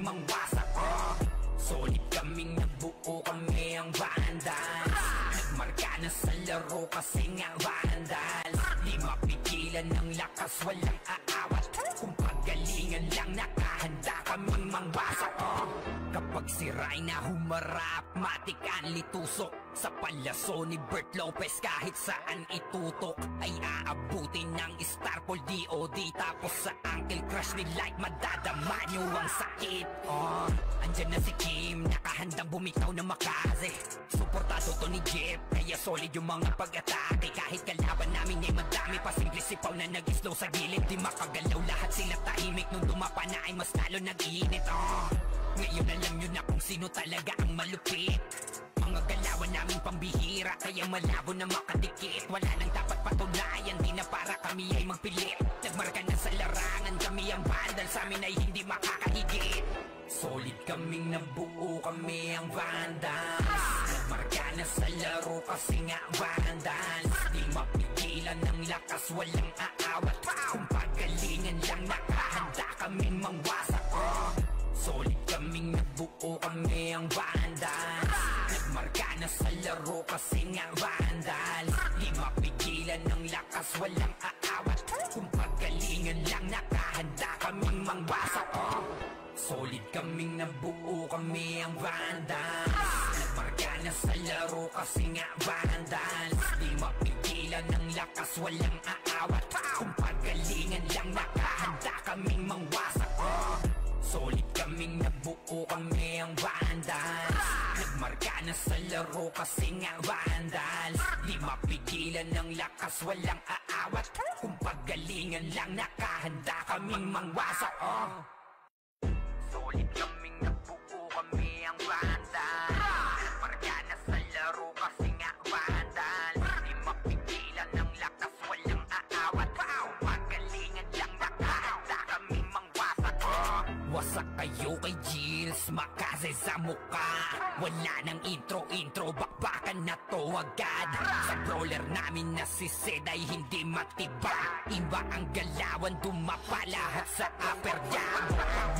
kaming mangwasak. Solid kaming nabuo, kami ang Vandals. Nagmarka na sa laro kasi nga Vandals. Di mapigilan ng lakas, walang aawat. Kung pagalingan lang, nakahanda kaming mangwasak. Kapag siray na humarap, matik ang litusok. Sa palaso ni Bert Lopez kahit saan itutok ay aabutin ng Starpol DOD. Tapos sa Uncle Crush ni Light madadama nyo ang sakit. Andyan na si Kim, nakahandang bumitaw na makaze. Suportado to ni Jeff, kaya solid yung mga pag-atake. Kahit kalaban namin ay madami pa, simple sipaw na nag-slow sa gilid. Di makagalaw, lahat sila tahimik. Nung dumapa na ay mas lalo nag-iinit. Ngayon alam nyo na kung sino talaga ang malupit. Mga galawan namin pambihira, kaya malabo na makadikit. Wala nang dapat patunayan, di na para kami ay magpilit. Nagmarka na sa larangan, kami ang Vandal, sa amin ay hindi makakahigit. Solid kaming nabuo, kami ang Vandals. Nagmarka na sa laro kasi nga Vandals. Di mapigilan ng lakas, walang aawat. Kung pagalingan lang, nakahanda kaming mangwasak. Solid kaming nabuo, kami ang Vandals. Nagmarka na sa laro kasi nga Vandals. Di mapigilan ng lakas, walang aawat. Kung pagalingan lang, nakahanda kaming mangwasak. Solid kaming nabuo, kami ang Vandals. Nagmarka na sa laro kasi nga Vandals. Di mapigilan ng lakas, walang aawat. Kung pagalingan lang, nakahanda kaming mangwasak. Solid kaming nabuo, kami ang Vandals. Nagmarka na sa laro kasi nga Vandals. Di mapigilan ng lakas, walang aawat. Kung pagalingan lang, nakahanda kaming mangwasak. Solid kaming nabuo, kami ang Vandals. Nagmarka na sa laro kasi nga Vandals. Di mapigilan ng lakas, walang aawat. Kung pagalingan lang, nakahanda kaming mangwasak. Wasak kayo kay Gilles, makaze sa muka. Wala nang intro, bakbakan na to agad. Sa brawler namin na si Zed ay hindi matiba. Iba ang galawan, dumapa lahat sa upper jab.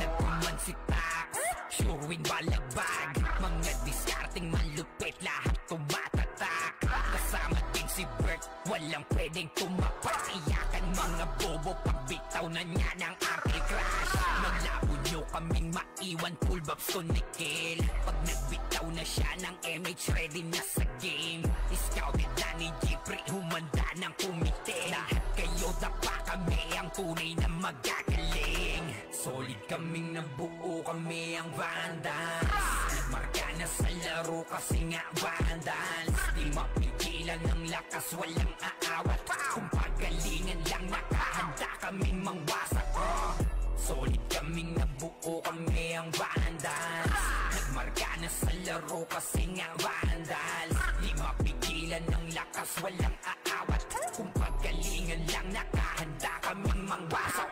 Nagkuman si Tax, sure win balagbag. Mga diskarting malupit, lahat tumatatak. Kasama din si Bert, walang pwedeng tumapak. Iyakan mga bobo, pagbitaw na niya ng Uncle Crush. Malabo nyo kaming maiwan, full babs to Nickel. Pag nagbitaw na siya ng MH, ready na sa game. Scouted na ni Jeffrey, humanda ng kumite. Lahat kayo dapa, kami ang tunay na magagaling. Solid kaming nabuo, kami ang Vandals. Nagmarka na sa laro kasi nga Vandals. Di mapigilan ng lakas, walang aawat. Kung pagalingan lang, nakahanda kaming mangwasak. Solid kaming nabuo, kami ang Vandals. Nagmarka na sa laro kasi nga Vandals. Di mapigilan ng lakas, walang aawat. Kung pagalingan lang, nakahanda kaming mangwasak.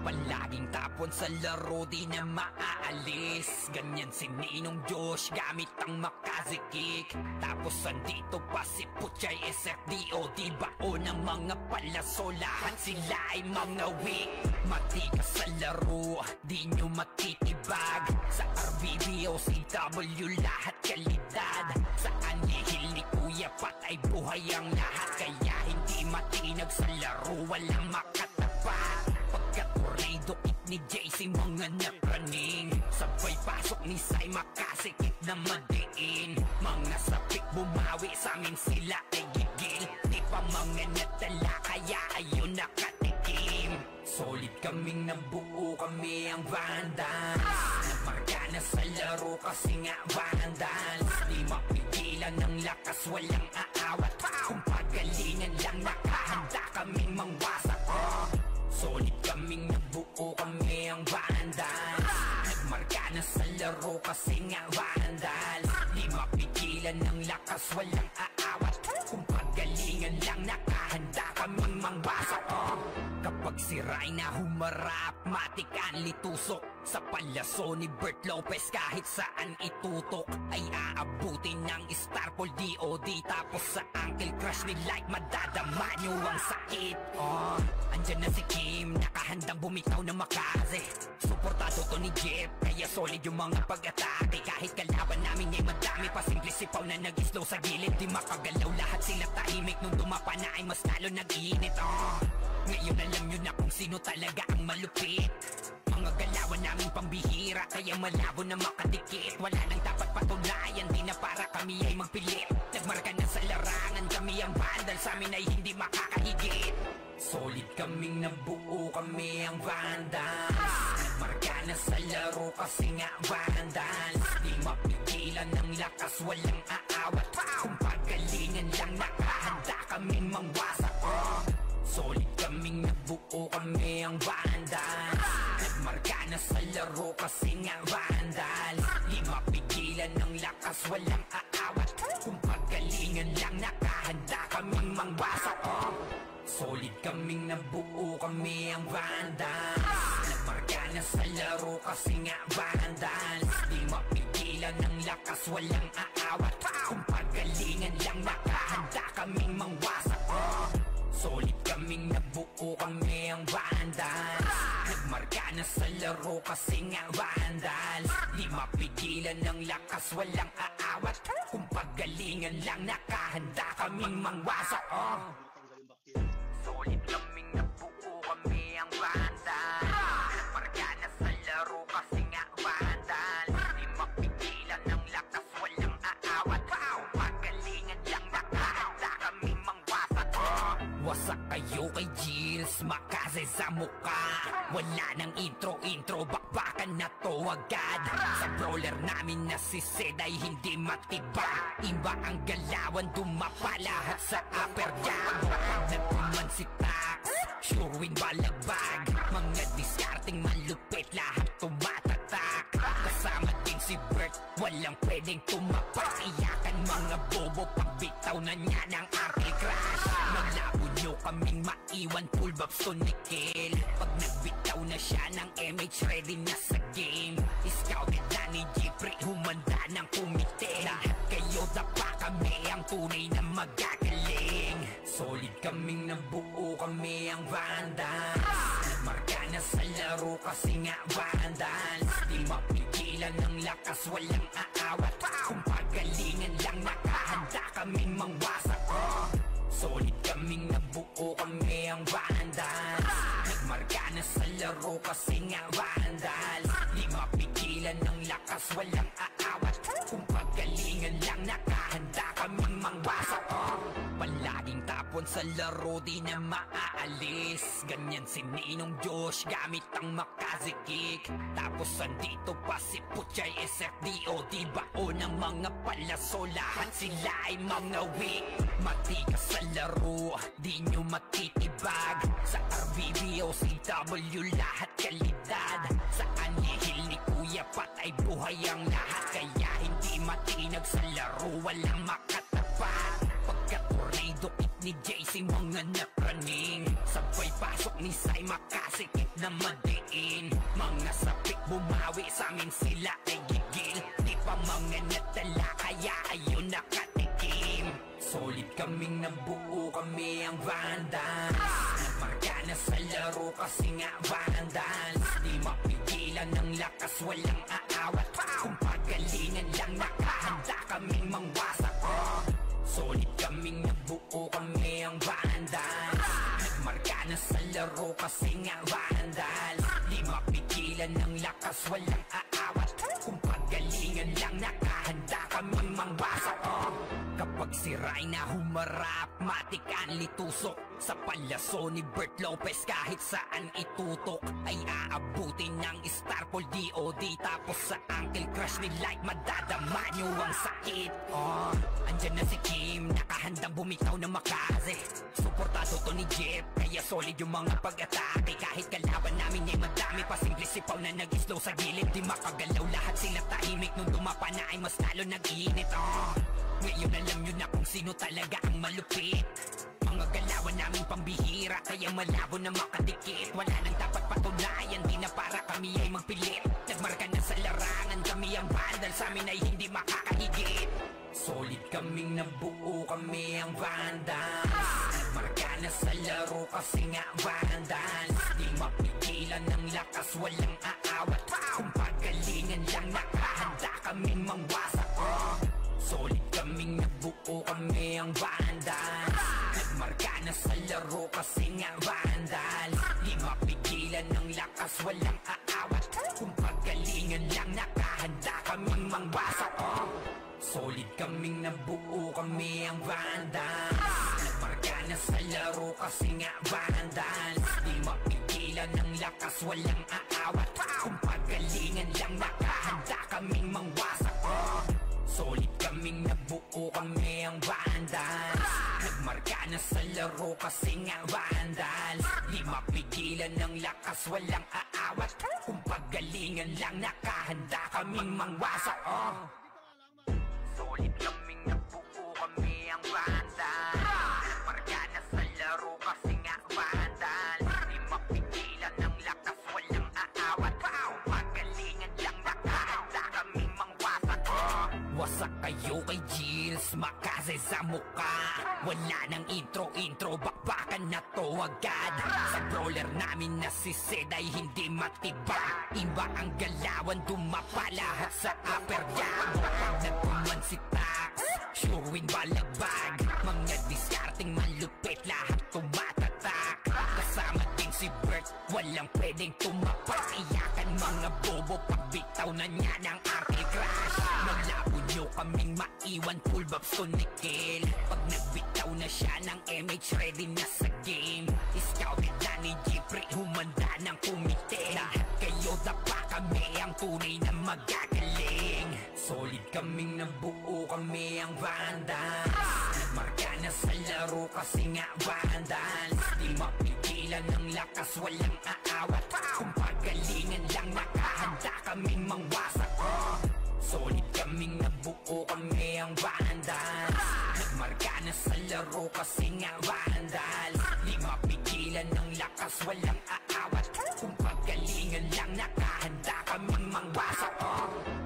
Palaging tapon sa laro, di na maaalis. Ganyan si Ninong Josh, gamit ang makaze kick. Tapos andito pa si Puchay SFDOD, bao ng mga palaso, lahat sila ay mga weak. Matigas sa laro, di nyo matitibag. Sa RBB o CW, lahat kalidad. Sa anihil ni Kuya Pat ay buhay ang lahat. Kaya hindi matinag sa laro, walang makatapat. Pagka-tornado kit ni JC, mga napraning. Sabay pasok ni Sai, makasikip na madiin. Mga sapik bumawi, sa amin sila ay gigil. Di pa mga natala, kaya ayun nakatikim. Solid kaming nabuo, kami ang Vandals. Nagmarka na sa laro kasi nga Vandals. Di mapigilan ng lakas, walang aawat. Kung pagalingan lang, nakahanda kaming mangwasak. Solid kaming nabuo, kami ang Vandals. Nagmarka na sa laro kasi nga Vandals. Di mapigilan ng lakas, walang aawat. Kung pagalingan lang, nakahanda kaming mangwasak. Kapag siray na humarap, matik ang litusok. Sa palaso ni Bert Lopez kahit saan itutok ay aabutin ng Starpol DOD. Tapos sa Uncle Crush ni Light madadama nyo ang sakit. Andyan na si Kim, nakahandang bumitaw na makaze. Suportado to ni Jeff, kaya solid yung mga pag-atake. Kahit kalaban namin ay madami pa, simple sipaw na nag-slow sa gilid. Di makagalaw, lahat sila tahimik. Nung dumapa na ay mas lalo nag-iinit. Ngayon alam nyo na kung sino talaga ang malupit. Mga galawan namin pambihira, kaya malabo na makadikit. Wala nang dapat patunayan, di na para kami ay magpilit. Nagmarka na sa larangan, kami ang vandal, sa amin ay hindi makakahigit. Solid kaming nabuo, kami ang vandals. Nagmarka na sa laro kasi nga vandals. Di mapigilan ng lakas, walang aawat. Kung pagalingan lang, nakahanda kaming mangwasak. Solid kaming nabuo, kami ang vandals. Nagmarka na sa laro kasi nga vandals. Di mapigilan ng lakas, walang aawat. Kung pagalingan lang, nakahanda kaming mangwasak. Solid kaming nabuo, kami ang vandals. Nagmarka na sa laro kasi nga vandals. Di mapigilan ng lakas, walang aawat. Kung pagalingan lang, nakahanda kaming mangwasak. Solid kaming nabuo, kami ang vandals. Nagmarka na sa laro kasi nga vandals. Di mapigilan ng lakas, walang aawat. Kung pagalingan lang, nakahanda kaming mangwasak. Solid kaming nabuo, kami ang vandals. Nagmarka na sa laro kasi nga vandals. Di mapigilan ng lakas, walang aawat. Kung pagalingan lang, nakahanda kaming mangwasak. Wasak kayo kay Gills, makase sa muka. Wala nang intro, bakbakan na to agad. Sa brawler namin na si Zed ay hindi matiba. Iba ang galawan, dumapa lahat sa upper jab. Nagkuman si Tax, sure win balagbag. Mga discarding malupit, lahat tumatatak. Kasama din si Bert, walang pwedeng tumapak. Iyakan mga bobo, pagbitaw na niya ng Arctic Crash. Naglabo nyo kaming maiwan, full babs to Nickel. Pag nagbitaw na siya ng MH, ready na sa game. Scouted na ni Jeffrey, humanda ng kumite. Lahat kayo dapa, kami ang tunay na magagaling. Solid kaming nabuo, kami ang vandals. Nagmarka na sa laro kasi nga vandals. Di mapigilan ng lakas, walang aawat. Kung pagalingan lang, nakahanda kaming mangwasak. Solid kaming nabuo, kami ang vandals. Nagmarka na sa laro kasi nga vandals. Di mapigilan ng lakas, walang aawat. Kung pagalingan lang, nakahanda kaming mangwasak. Palaging tapon sa laro, di na maaalis. Ganyan si Ninong Josh, gamit ang Makaze kick. Tapos andito pa si Puchay SFDO. Di bao ng mga palaso, lahat sila ay mga weak. Matikas sa laro, di nyo matitibag. Sa RVBO, CW, lahat kalidad. Sa anihil ni Kuya Pat ay buhay ang lahat. Kaya hindi matinag sa laro, walang makatapat. Pagka-tornado kit ni JC, mga napraning. Sabay pasok ni Sai, makasikip na madiin. Mga sapik bumawi, sa amin sila ay gigil. Di pa mga natala, kaya ayun nakatikim. Solid kaming nabuo, kami ang vandals. Nagmarka na sa laro kasi nga vandals. Di mapigilan ng lakas, walang aawat. Kung pagalingan lang, nakahanda kaming mangwasak. Solid kaming nabuo, kami ang vandals. Nagmarka na sa laro kasi nga vandals. Di mapigilan ng lakas, walang aawat. Kung pagalingan lang, nakahanda kaming mangwasak. Kapag si Rayna humarap, matik ang litusok. Sa palaso ni Bert Lopez, kahit saan itutok ay aabutin ng Starpol DOD. Tapos sa Uncle Crush ni Light, madadama nyo ang sakit. Andyan na si Kim, nakahandang bumitaw na Makaze. Suportado to ni Jeff, kaya solid yung mga pag-atake. Kahit kalaban namin ay madami pa, simple sipaw na nag-slow sa gilid. Di makagalaw, lahat sila tahimik. Nung dumapa na ay mas lalo nag-iinit. Ngayon alam nyo na kung sino talaga ang malupit. Mga galawan namin pambihira, kaya malabo na makadikit. Wala nang dapat patunayan, di na para kami ay magpilit. Nagmarka na sa larangan, kami ang vandal, sa amin ay hindi makakahigit. Solid kaming nabuo, kami ang vandals. Nagmarka na sa laro kasi nga vandals. Di mapigilan ng lakas, walang aawat. Kung Pagkalingan lang nakahanda kaming mangwasak. Solid kaming nabuo, kami ang Vandals. Nagmarka na sa laro kasi nga Vandals. Di mapigilan ng lakas, walang aawat. Kung pagkalingan lang nakahanda kaming mangwasak. Solid kaming nabuo, kami ang Vandals. Nagmarka na sa laro kasi nga Vandals. Di mapigilan ng lakas, walang aawat. Kung paggalingan lang nakahanda kaming mangwasak. Solid kaming nabuo, kami ang Vandals. Nagmarka na sa laro kasi nga Vandals. Di mapigilan ng lakas, walang aawat. Kung paggalingan lang nakahanda kaming mangwasak. Wasak kayo kay Gilles, makase sa mukha. Wala nang intro, bakbakan na to agad. Sa brawler namin na si Zed ay hindi matibag. Iba ang galawan, dumapa lahat sa upper jab. Pag nagkuman si Tax, sure win balagbag. Mga diskarting malupit, lahat tumatatak. Kasama din si Bert, walang pwedeng tumapas. Iyakan mga bobo, pagbitaw na niya ng Arctic Crash. Malabo nyo kaming maiwan, full bobs to Nickel. Pag nagbitaw na siya ng MH, ready na sa game. Scouted na ni Jeffrey, humanda ng kumite. Lahat kayo dapa, kami ang tunay na magagaling. Solid kaming nabuo, kami ang Vandals. Nagmarka na sa laro kasi nga Vandals. Di mapigilan ng lakas, walang aawat. Kung paggalingan lang nakahanda kaming mangwasak. Solid kaming nabuo, kami ang Vandals. Nagmarka na sa laro kasi nga Vandals. Di mapigilan ng lakas, walang aawat. Kung paggalingan lang nakahanda kaming mangwasak.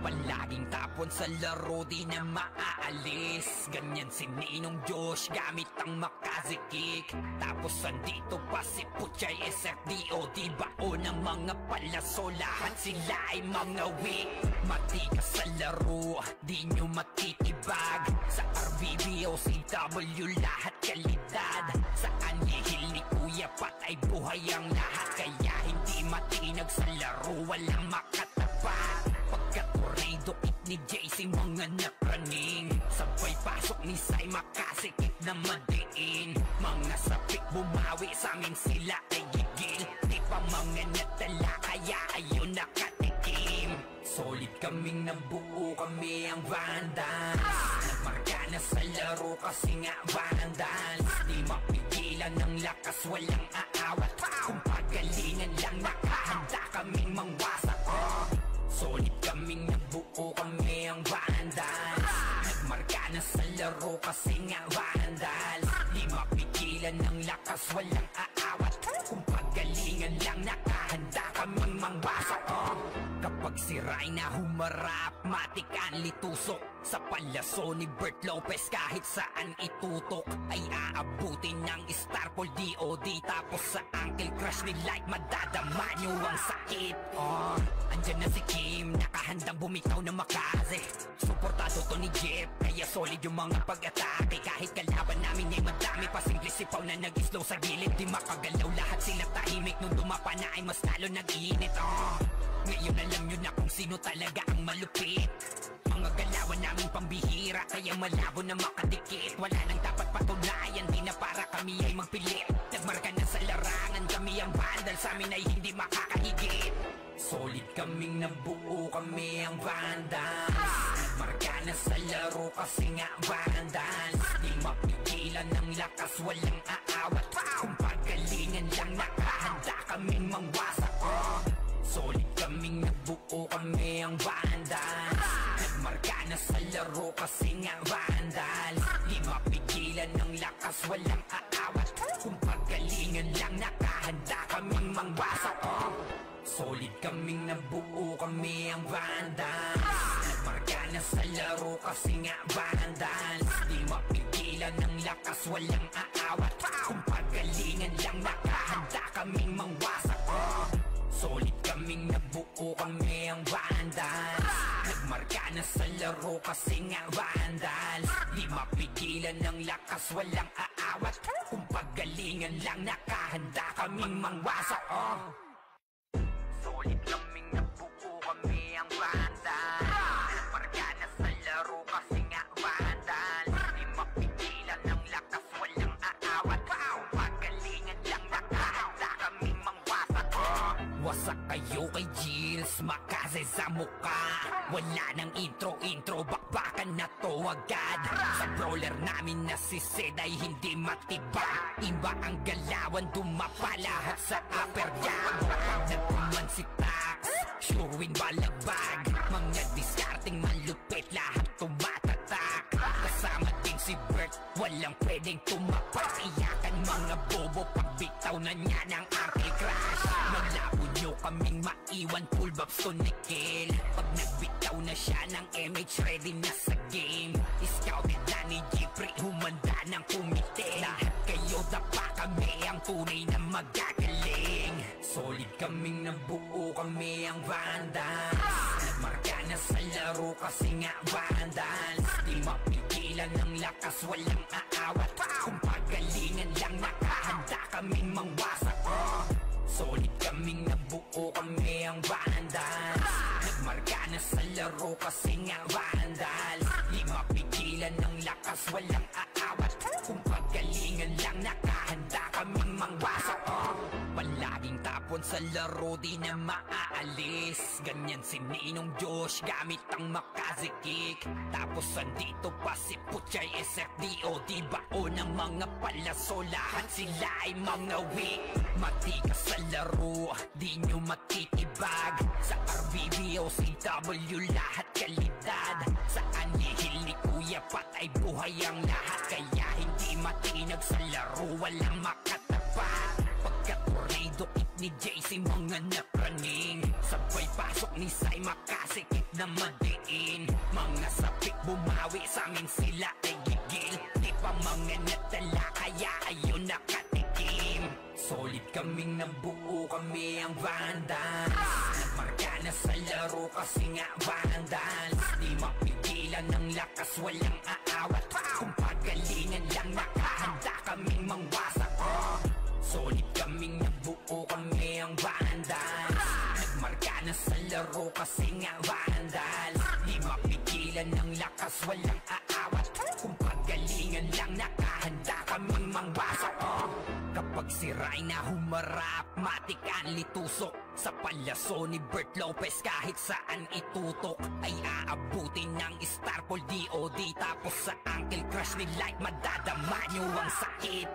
Palaging tapon sa laro, di na maaalis. Ganyan si Ninong Josh, gamit ang Makaze kick. Tapos andito pa si Puchay SFDO. Di bao ng mga palaso, lahat sila ay mga weak. Matikas sa laro, di nyo matitibag. Sa RVB o CW, lahat kalidad. Sa anihil ni Kuya Pat ay buhay ang lahat. Kaya hindi matinag sa laro, walang makatapat. Pagka-tornado kick ni JC, mga napraning. Sabay pasok ni Sai, makasikip na madiin. Mga sapik bumawi, sa amin sila ay gigil. Di pa mga natala, kaya ayun nakatikim. Solid kaming nabuo, kami ang Vandals. Nagmarka na sa laro kasi nga Vandals. Di mapigilan ng lakas, walang aawat. Kung paggalingan lang nakahanda kaming mangwasak. Solid kaming nabuo, kami ang Vandals. Nagmarka na sa laro kasi nga Vandals. Di mapigilan ng lakas, walang aawat. Kung paggalingan lang nakahanda kaming mangwasak. Kapag si Rhina humarap, matik ang litusok. Sa palaso ni Bert Lopez, kahit saan itutok ay aabutin ng Starpol DOD. Tapos sa ankle crush ni Light, madadama nyo ang sakit. Andyan na si Kim, nakahandang bumitaw ng Makaze. Suportado to ni Jeff, kaya solid yung mga pag-atake. Kahit kalaban namin ay madami pa, simple sipaw na nag-slow sa gilid. Di makagalaw, lahat sila tahimik. Nung dumapa na ay mas lalo nag-iinit. Ngayon alam nyo na kung sino talaga ang malupit. Mga galawan naming pambihira, kaya malabo na makadikit. Wala nang dapat patunayan, di na para kami ay magpilit. Nagmarka na sa larangan, kami ang Vandals, sa amin ay hindi makakahigit. Solid kaming nabuo, kami ang Vandals. Nagmarka na sa laro kasi nga Vandals. Di mapigilan ng lakas, walang aawat. Kung paggalingan lang nakahanda kaming mangwasak. Solid kaming nabuo, kami ang Vandals. Nagmarka na sa laro kasi nga Vandals. Di mapigilan ng lakas, walang aawat. Kung paggalingan lang nakahanda kaming mangwasak. Solid kaming nabuo, kami ang Vandals. Nagmarka na sa laro kasi nga Vandals. Di mapigilan ng lakas, walang aawat. Kung paggalingan lang nakahanda kaming mangwasak. Solid kaming nabuo, kami ang Vandals. Nagmarka na sa laro kasi nga Vandals. Di mapigilan ng lakas, walang aawat. Kung paggalingan lang nakahanda kaming mangwasak. Solid kaming nabuo, kami ang Vandals. Gills, Makaze sa muka. Wala nang intro, bakbakan na to agad. Sa brawler namin na si Zed ay hindi matibay. Iba ang galawan, dumapa lahat sa upper jab. Nagpuman si Tax, sure win balagbag. Mga diskarting malupit, lahat tumatatak. Kasama din si Bert, walang pwedeng tumapak. Iyakan mga bobo, pagbitaw na niya ng ankle crash. Malabo nyo kaming maiwan, full babs to Nikil. Pag nagbitaw na siya ng MH, ready na sa game. Scouted na ni Jeffrey, humanda ng kumite. Lahat kayo dapa kami, ang tunay na magagaling. Solid kaming nabuo, kami ang Vandals. Nagmarka na sa laro kasi nga Vandals. Di mapigilan ng lakas, walang aawat. Kung pagalingan lang, nakahanda kaming mangwasak. Solid kaming nabuo, kami ang Vandals. Nagmarka na sa laro kasi nga Vandals. Di mapigilan ng lakas, walang aawat. Kung pagalingan lang, nakahanda kaming mangwasak. Palaging tapon sa laro, di na maaalis. Ganyan si Ninong Josh, gamit ang Makaze kick. Tapos andito pa si Puchay SFDO. Di bao ng mga palaso, lahat sila ay mga weak. Matikas sa laro, di nyo matitibag. Sa RBBO, CW, lahat kalidad. Sa anihil ni Kuya patay buhay ang lahat. Kaya hindi matinag sa laro, walang makatapat. Pagka-tornado kick ni JC, mga napraning. Sabay pasok ni Sai, Makaze kick na madiin. Mga sapik bumawi, sa amin sila ay gigil. Di pa mga natala, kaya ayun nakatikim. Solid kaming nabuo, kami ang Vandals. Nagmarka na sa laro kasi nga Vandals. Di mapigilan ng lakas, walang aawat. Kung pagalingan lang, nakahanda kaming mangwasak. Solid kaming nabuo, kami ang Vandals. Nagmarka na sa laro kasi nga Vandals. Di mapigilan ng lakas, walang aawat. Kung pagalingan lang, nakahanda kaming mangwasak. Kapag si Reyna humarap, matik ang litusok. Sa palaso ni Bert Lopez, kahit saan itutok ay aabutin ng Starpol DOD. Tapos sa ankle crush ni Light, madadama nyo ang sakit.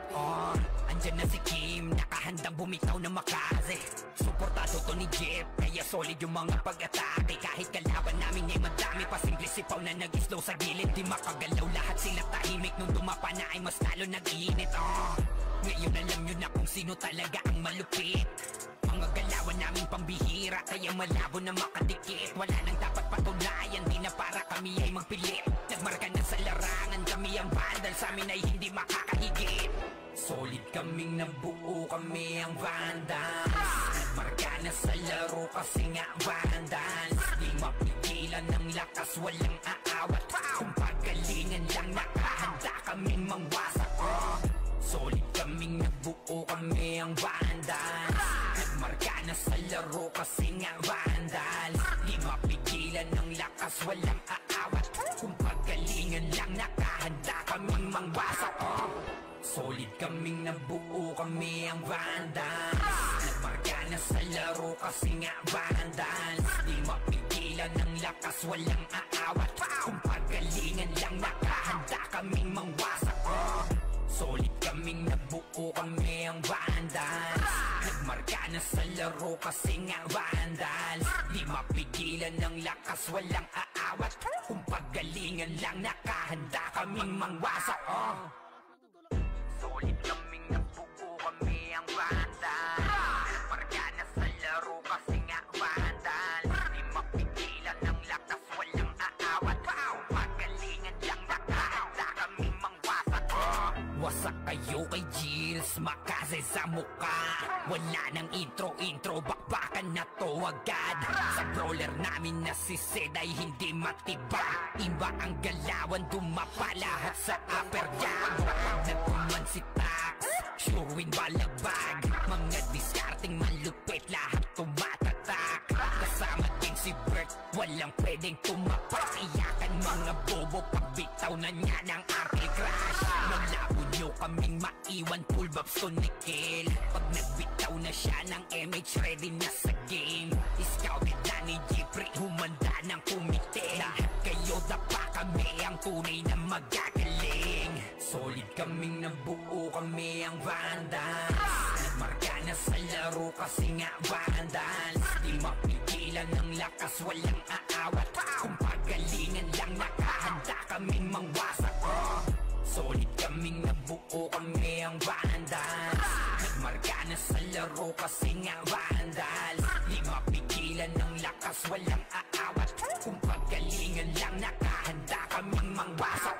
Andyan na si Kim, nakahandang bumitaw ng Makaze. Suportado to ni Jeff, kaya solid yung mga pag-atake. Kahit kalaban namin ay madami pa, simple sipaw na nag-slow sa gilid. Di makagalaw, lahat sila tahimik. Nung dumapa na ay mas lalo nag-iinit. Ngayon alam nyo na kung sino talaga ang malupit. Mga galawan namin pambihira, kaya malabo na makadikit. Wala nang dapat patunayan, di na para kami ay magpilit. Nagmarka na sa larangan, kami ang Vandal, sa amin ay hindi makakahigit. Solid kaming nabuo, kami ang Vandals. Nagmarka na sa laro kasi nga Vandals. Di mapigilan ng lakas, walang aawat. Kung pagalingan lang, nakahanda kaming mangwasak. Solid kaming nabuo, kami ang Vandals. Nagmarka na sa laro kasi nga Vandals. Di mapigilan ng lakas, walang aawat. Kung pagalingan lang, nakahanda kaming mangwasak. Solid kaming nabuo, kami ang Vandals. Nagmarka na sa laro kasi nga Vandals. Di mapigilan ng lakas, walang aawat. Kung pagalingan lang, nakahanda kaming mangwasak. Solid kaming nabuo, kami ang Vandals. Nagmarka na sa laro kasi nga Vandals. Di mapigilan ng lakas, walang aawat. Kung pagalingan lang, nakahanda kaming mangwasak. Solid kaming nabuo, kami ang Vandals. Nagmarka na sa laro kasi nga Vandals. Di mapigilan ng lakas, walang aawat. Kung pagalingan lang, nakahanda kaming mangwasak. Wasak kayo kay Gills, Makaze sa muka. Wala nang intro, bakbakan na to agad. Sa brawler namin na si Zed ay hindi matibay. Iba ang galawan, dumapa lahat sa upper jab. Nagpuman si Tax, sure win balagbag. Mga diskarting malupit, lahat tumatatak. Kasama din si Bert, walang pwedeng tumapak. Iyakan mga bobo, pagbitaw na niya ng Uncle Crush. Malabo nyo kaming maiwan, full babs to Nickel. Pag nagbitaw na siya ng MH, ready na sa game. Scouted na ni Jeffrey, humanda ng kumite. Lahat kayo dapa, kami ang tunay na magagaling. Solid kaming nabuo, kami ang Vandals. Nagmarka na sa laro kasi nga Vandals. Di mapigilan ng lakas, walang aawat. Kung pagalingan lang, nakahanda kaming mangwasak. Solid kaming nabuo, kami ang Vandals. Nagmarka na sa laro kasi nga Vandals. Di mapigilan ng lakas, walang aawat. Kung pagalingan lang, nakahanda kaming mangwasak.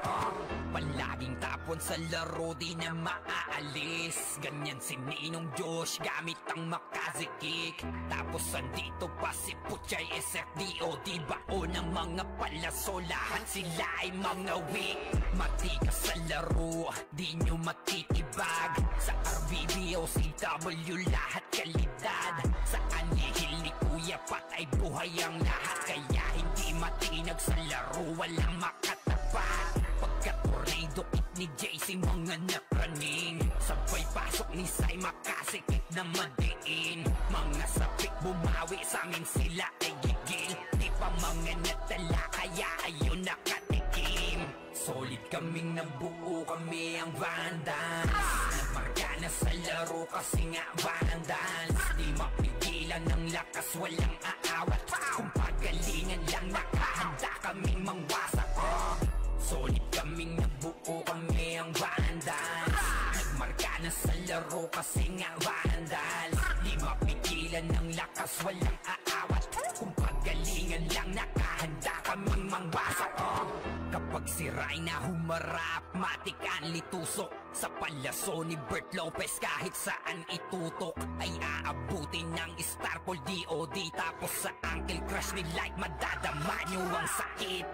Palaging tapon sa laro, di na maaalis. Ganyan si Ninong Josh, gamit ang makazikik. Tapos andito pa si Puchay SFDO, bao ng mga palaso. Lahat sila ay mga weak. Matikas sa laro, di nyo matitibag. Sa RBB o CW, lahat kalidad. Sa anihil ni Kuya Pat ay buhay ang lahat. Kaya hindi matinag sa laro, walang makatapat. Pagka-tornado kit ni JC, mga napraning. Sabay pasok ni Sai, makasikip na madiin. Mga sapik bumawi, sa amin sila ay gigil. Di pa mga natala, kaya ayun nakatikim. Solid kaming nabuo, kami ang Vandals. Nagmarka na sa laro kasi nga Vandals. Di mapigilan ng lakas, walang aawat. Kung pagalingan lang, nakahanda kaming mangwasak. Solid kaming nabuo, kami ang Vandals. Nagmarka na sa laro kasi nga Vandals. Di mapigilan ng lakas, walang aawat. Kung pagalingan lang, nakahanda kaming mangwasak. Kapag si Rayna humarap, matik ang litusok. Sa palaso ni Bert Lopez, kahit saan itutok ay aabutin ng Starpol DOD. Tapos sa Uncle Crush ni Light, madadama nyo ang sakit.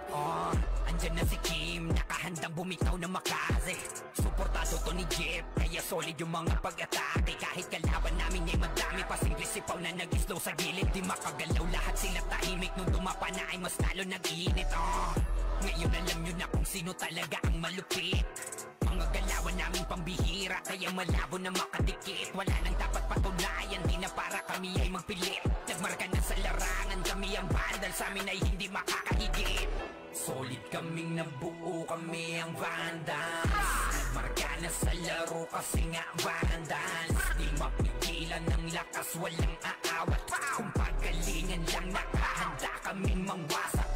Andyan na si Kim, nakahandang bumitaw na makaze. Suportado to ni Jeff, kaya solid yung mga pag-atake. Kahit kalaban namin ay madami pa, simple sipaw na nag-slow sa gilid. Di makagalaw, lahat sila tahimik. Nung dumapa na ay mas lalo nag-iinit. Ngayon alam nyo na kung sino talaga ang malupit. Mga galawan namin pambihira, kaya malabo na makadikit. Wala nang dapat patunayan, di na para kami ay magpilit. Nagmarka na sa larangan, kami ang Vandals, sa amin ay hindi makakahigit. Solid kaming nabuo, kami ang Vandals. Nagmarka na sa laro kasi nga Vandals. Di mapigilan ng lakas, walang aawat. Kung pagalingan lang, nakahanda kaming mangwasak.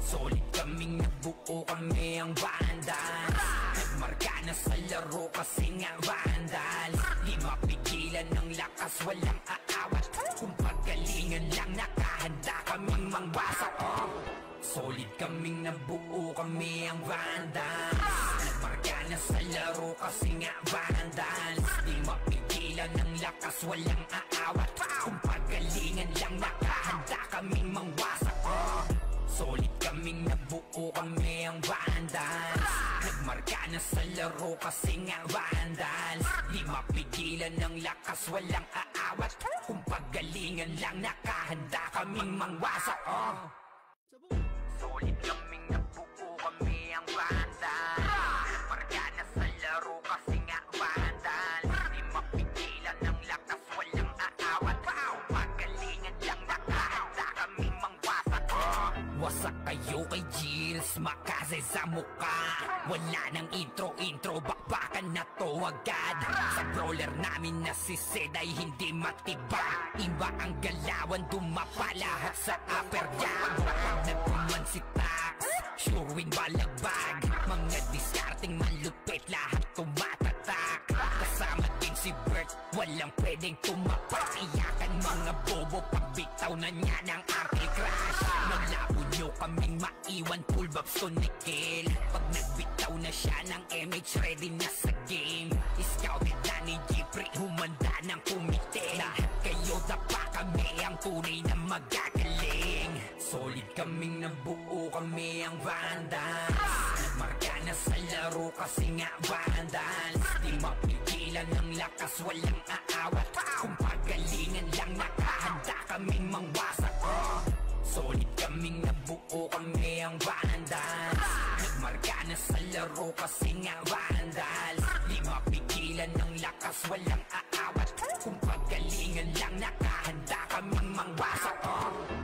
Solid kaming nabuo, kami ang Vandals. Nagmarka na sa laro kasi nga Vandals. Di mapigilan ng lakas, walang aawat. Kung pagalingan lang, nakahanda kaming mangwasak. Solid kaming nabuo, kami ang Vandals. Nagmarka na sa laro kasi nga Vandals. Di mapigilan ng lakas, walang aawat. Kung pagalingan lang, nakahanda kaming mangwasak. Solid kaming nabuo, kami ang Vandals. Nagmarka na sa laro kasi nga Vandals. Di mapigilan ng lakas, walang aawat. Kung pagalingan lang, nakahanda kaming mangwasak. Solid kaming nabuo, kami ang Vandals. Nagmarka na sa laro kasi nga Vandals. Di mapigilan ng lakas, walang aawat. Kung pagalingan lang, nakahanda kaming mangwasak. Wasak kayo kay Gilles, makaze sa muka. Wala nang intro, bakbakan na to agad. Sa brawler namin na si Zed ay hindi matibag. Iba ang galawan, dumapa lahat sa upper jab. Kapag nagkuman si Tax, sure win balagbag. Mga discarding malupit, lahat tumatatak. Kasama din si Bert, walang pwedeng tumapak. Iyakan mga bobo, pagbitaw na niya ng Uncle Crush. Malabo nyo kaming maiwan, full babs to Nickel. Pag nagbitaw na siya ng MH, ready na sa game. Scouted na ni Jeffrey, humanda ng kumite. Lahat kayo dapa, kami ang tunay na magagaling. Solid kaming nabuo, kami ang Vandals. Nagmarka na sa laro kasi nga Vandals. Di mapigilan ng lakas, walang aawat. Kung pagalingan lang, nakahanda kaming mangwasak. nabuo kami ang Vandals. Nagmarka na sa laro kasi nga Vandals. Di mapigilan ng lakas, walang aawat. Kung pagalingan lang, nakahanda kaming mangwasak.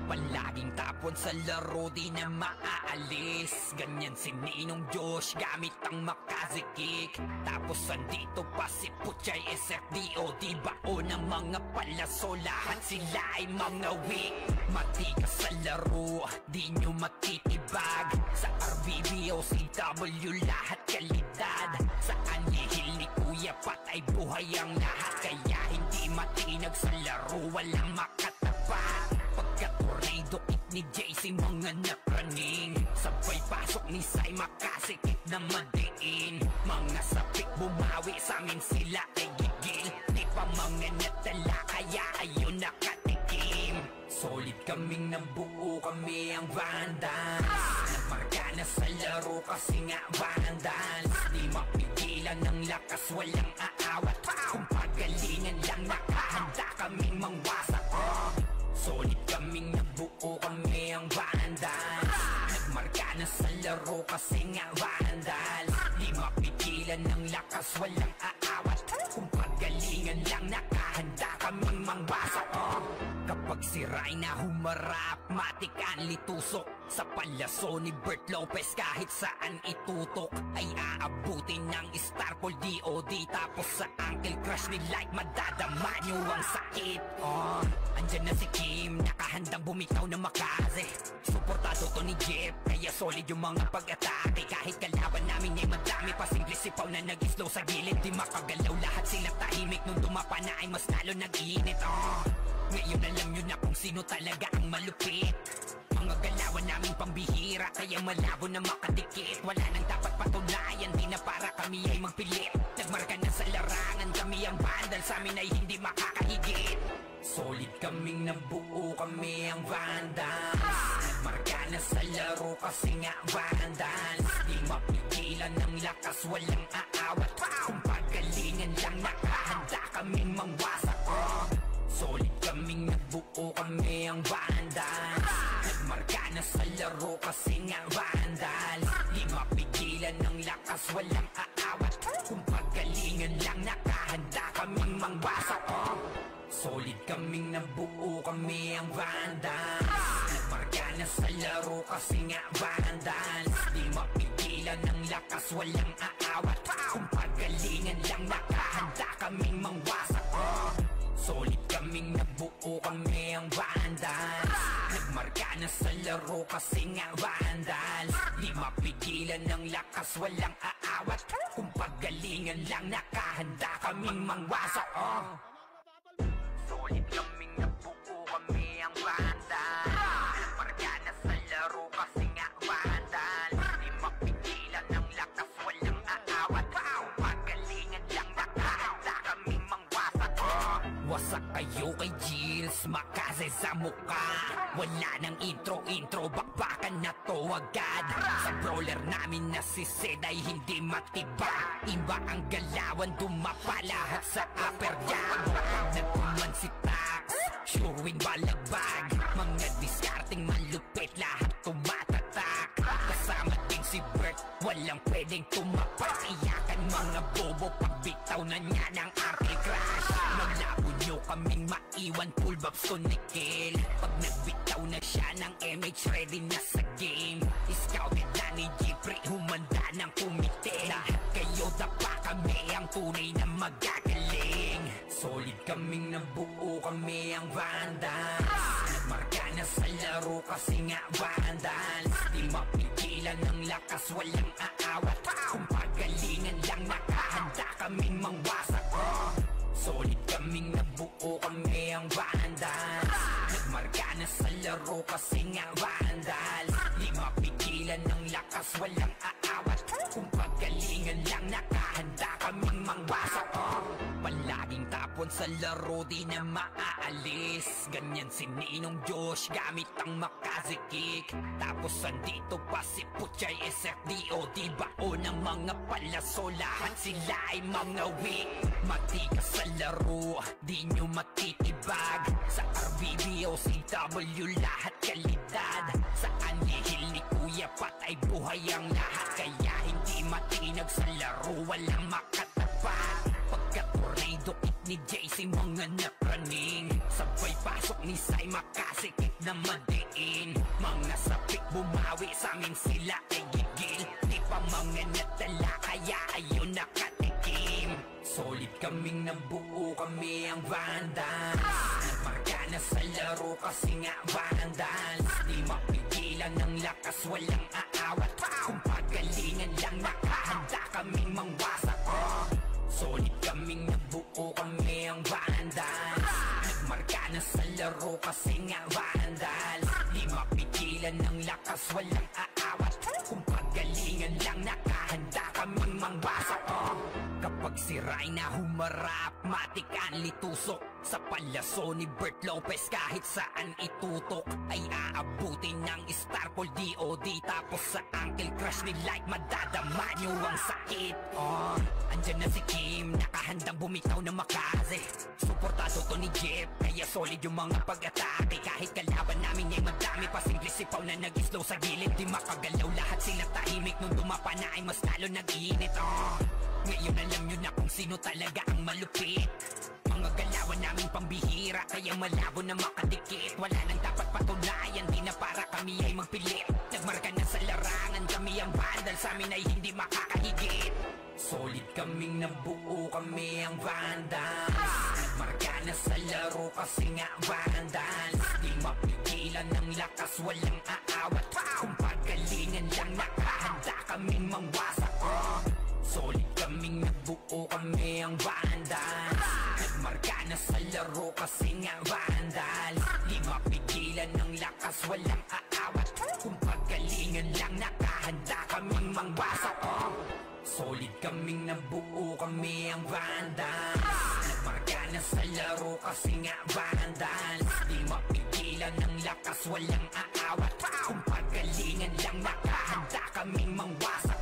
Palaging tapon sa laro, di na maaalis. Ganyan si Ninong Josh gamit ang makazikik. Tapos andito pa si Puchay SFDO. Di bao ng mga palaso, lahat sila ay mga weak. Matikas sa laro, di nyo matitibag. Sa RBBO, CW, lahat kalidad. Sa anihil ni Kuya Pat ay buhay ang lahat. Kaya hindi matinag sa laro, walang makatapat. Pagka-tornado kick ni JC, mga napraning. Sabay pasok ni Sai, makasikip na madiin. Mga sapik bumawi, sa amin sila ay gigil. Di pa mga natala, kaya ayun nakatikim. Solid kaming nabuo, kami ang Vandals. Nagmarka na sa laro kasi nga Vandals. Di mapigilan ng lakas, walang aawat. Kung pagalingan lang, nakahanda kaming mangwasak. Solid kaming nabuo, kami ang Vandals. Nagmarka na sa laro kasi nga Vandals. Di mapigilan ng lakas, walang aawat. Kung pagalingan lang, nakahanda kaming mangwasak. Kapag si Rayna humarap, matik ang litusok. Sa palaso ni Bert Lopez, kahit saan itutok ay aabutin ng Starpol DOD. Tapos sa Uncle Crush ni Light, madadama nyo ang sakit. Andyan na si Kim, nakahandang bumitaw na makaze. Suportado to ni Jeff, kaya solid yung mga pag-atake. Kahit kalaban namin ay madami pa, simple sipaw na nag-slow sa gilid. Di makagalaw, lahat sila tahimik. Nung dumapa na ay mas lalo nag-iinit. Ngayon alam nyo na kung sino talaga ang malupit. Mga galawan naming pambihira, kaya malabo na makadikit. Wala nang dapat patunayan, di na para kami ay magpilit. Nagmarka na sa larangan, kami ang Vandals, sa amin ay hindi makakahigit. Solid kaming nabuo, kami ang Vandals. Nagmarka na sa laro kasi nga Vandals. Di mapigilan ng lakas, walang aawat. Kung pagalingan lang, nakahanda kaming mangwasak. Solid kaming nabuo, kami ang Vandals. Nagmarka na sa laro kasi nga Vandals. Di mapigilan ng lakas, walang aawat. Kung pagalingan lang, nakahanda kaming mangwasak. Solid kaming nabuo, kami ang Vandals. Nagmarka na sa laro kasi nga Vandals. Di mapigilan ng lakas, walang aawat. Kung pagalingan lang, nakahanda kaming mangwasak. Solid kaming nabuo, kami ang Vandals. Nagmarka na sa laro kasi nga Vandals. Di mapigilan ng lakas, walang aawat. Kung pagalingan lang, nakahanda kaming mangwasak. Solid kaming nabuo, kami ang Vandals. Nagmarka na sa laro kasi nga Vandals. Di mapigilan ng lakas, walang aawat. Kung pagalingan lang, nakahanda kaming mangwasak. Wasak kayo kay Gilles, makaze sa mukha. Wala nang intro, bakbakan na to agad. Sa brawler namin na si Zed ay hindi matiba. Iba ang galawan, dumapa lahat sa upper jab. Nagpuman si Tax, sure win balagbag. Mga diskarting malupit, lahat tumatatak. Kasama din si Bert, walang pwedeng tumapat. Iyakan mga bobo, pagbitaw na niya ng Uncle Crush. Maglabo nyo kaming maiwan, full babs to Nickel. Pag nagbitaw na siya ng MH, ready na sa game. Scouted na ni Jeffrey, humanda ng kumite. Lahat kayo dapa, kami ang tunay na magagaling. Solid kaming nabuo, kami ang Vandals. Nagmarka na sa laro kasi nga Vandals. Di mapigilan ng lakas, walang aawat. Kung pagalingan lang, nakahanda kaming mangwasak. Solid kaming nabuo, kami ang Vandals. Nagmarka na sa laro kasi nga Vandals. Di mapigilan ng lakas, walang aawat. Kung pagalingan lang, nakahanda kaming mangwasak. Palaging tapon sa laro, di na maaalis. Ganyan si Ninong Josh gamit ang makazikik. Tapos andito pa si Puchay SFDO. Di bao ng mga palaso, lahat sila ay mga weak. Matikas sa laro, di nyo matitibag. Sa RBBO, CW, lahat kalidad. Sa anihil buhay ang lahat, kaya hindi matinag sa laro, walang makatapat. Pagka-tornado hit ni JC, mga napraning, sabay pasok ni Sai, makasikip na madiin. Mga sapik bumawi, sa amin sila ay gigil, di pa mga natala, kaya ayun nakatikim. Solid kaming nabuo, kami ang Vandals, nagmarka na sa laro kasi nga Vandals. Di mapigilan ng lakas, walang aawat, kung pagalingan lang nakahanda kaming mangwasak. Solid kaming nabuo, kami ang Vandals, nagmarka na sa laro kasi nga Vandals. Di mapigilan ng lakas, walang aawat, kung pagalingan lang nakahanda kaming mangwasak. Kapag si Reyna humarap, matik ang litusok, sa palaso ni Bert Lopez kahit saan itutok ay aabutin ng Starpol DOD. Tapos sa Uncle Crush ni Light, madadama nyo ang sakit. Andyan na si Kim, nakahandang bumitaw na makaze, suportado to ni Jeff, kaya solid yung mga pag-atake. Kahit kalaban namin ay madami, pasimple sipaw na nag-slow sa gilid, di makagalaw, lahat sila tahimik. Nung dumapa na ay mas lalo nag-iinit. Ngayon alam nyo na kung sino talaga ang malupit. Mga galawan namin pambihira, kaya malabo na makadikit. Wala nang dapat patunayan, di na para kami ay magpilit. Nagmarka na sa larangan, kami ang Vandal, sa amin ay hindi makakahigit. Solid kaming nabuo, kami ang Vandals, nagmarka na sa laro kasi nga Vandals. Di mapigilan ng lakas, walang aawat, kung pagalingan lang nakahanda kaming mangwasak. Solid kaming nabuo, kami ang Vandals, nagmarka na sa laro kasi nga Vandals. Di mapigilan ng lakas, walang aawat, kung pagalingan lang nakahanda kaming mangwasak. Solid kaming nabuo, kami ang Vandals, nagmarka na sa laro kasi nga Vandals. Di mapigilan ng lakas, walang aawat, kung pagalingan lang nakahanda kaming mangwasak.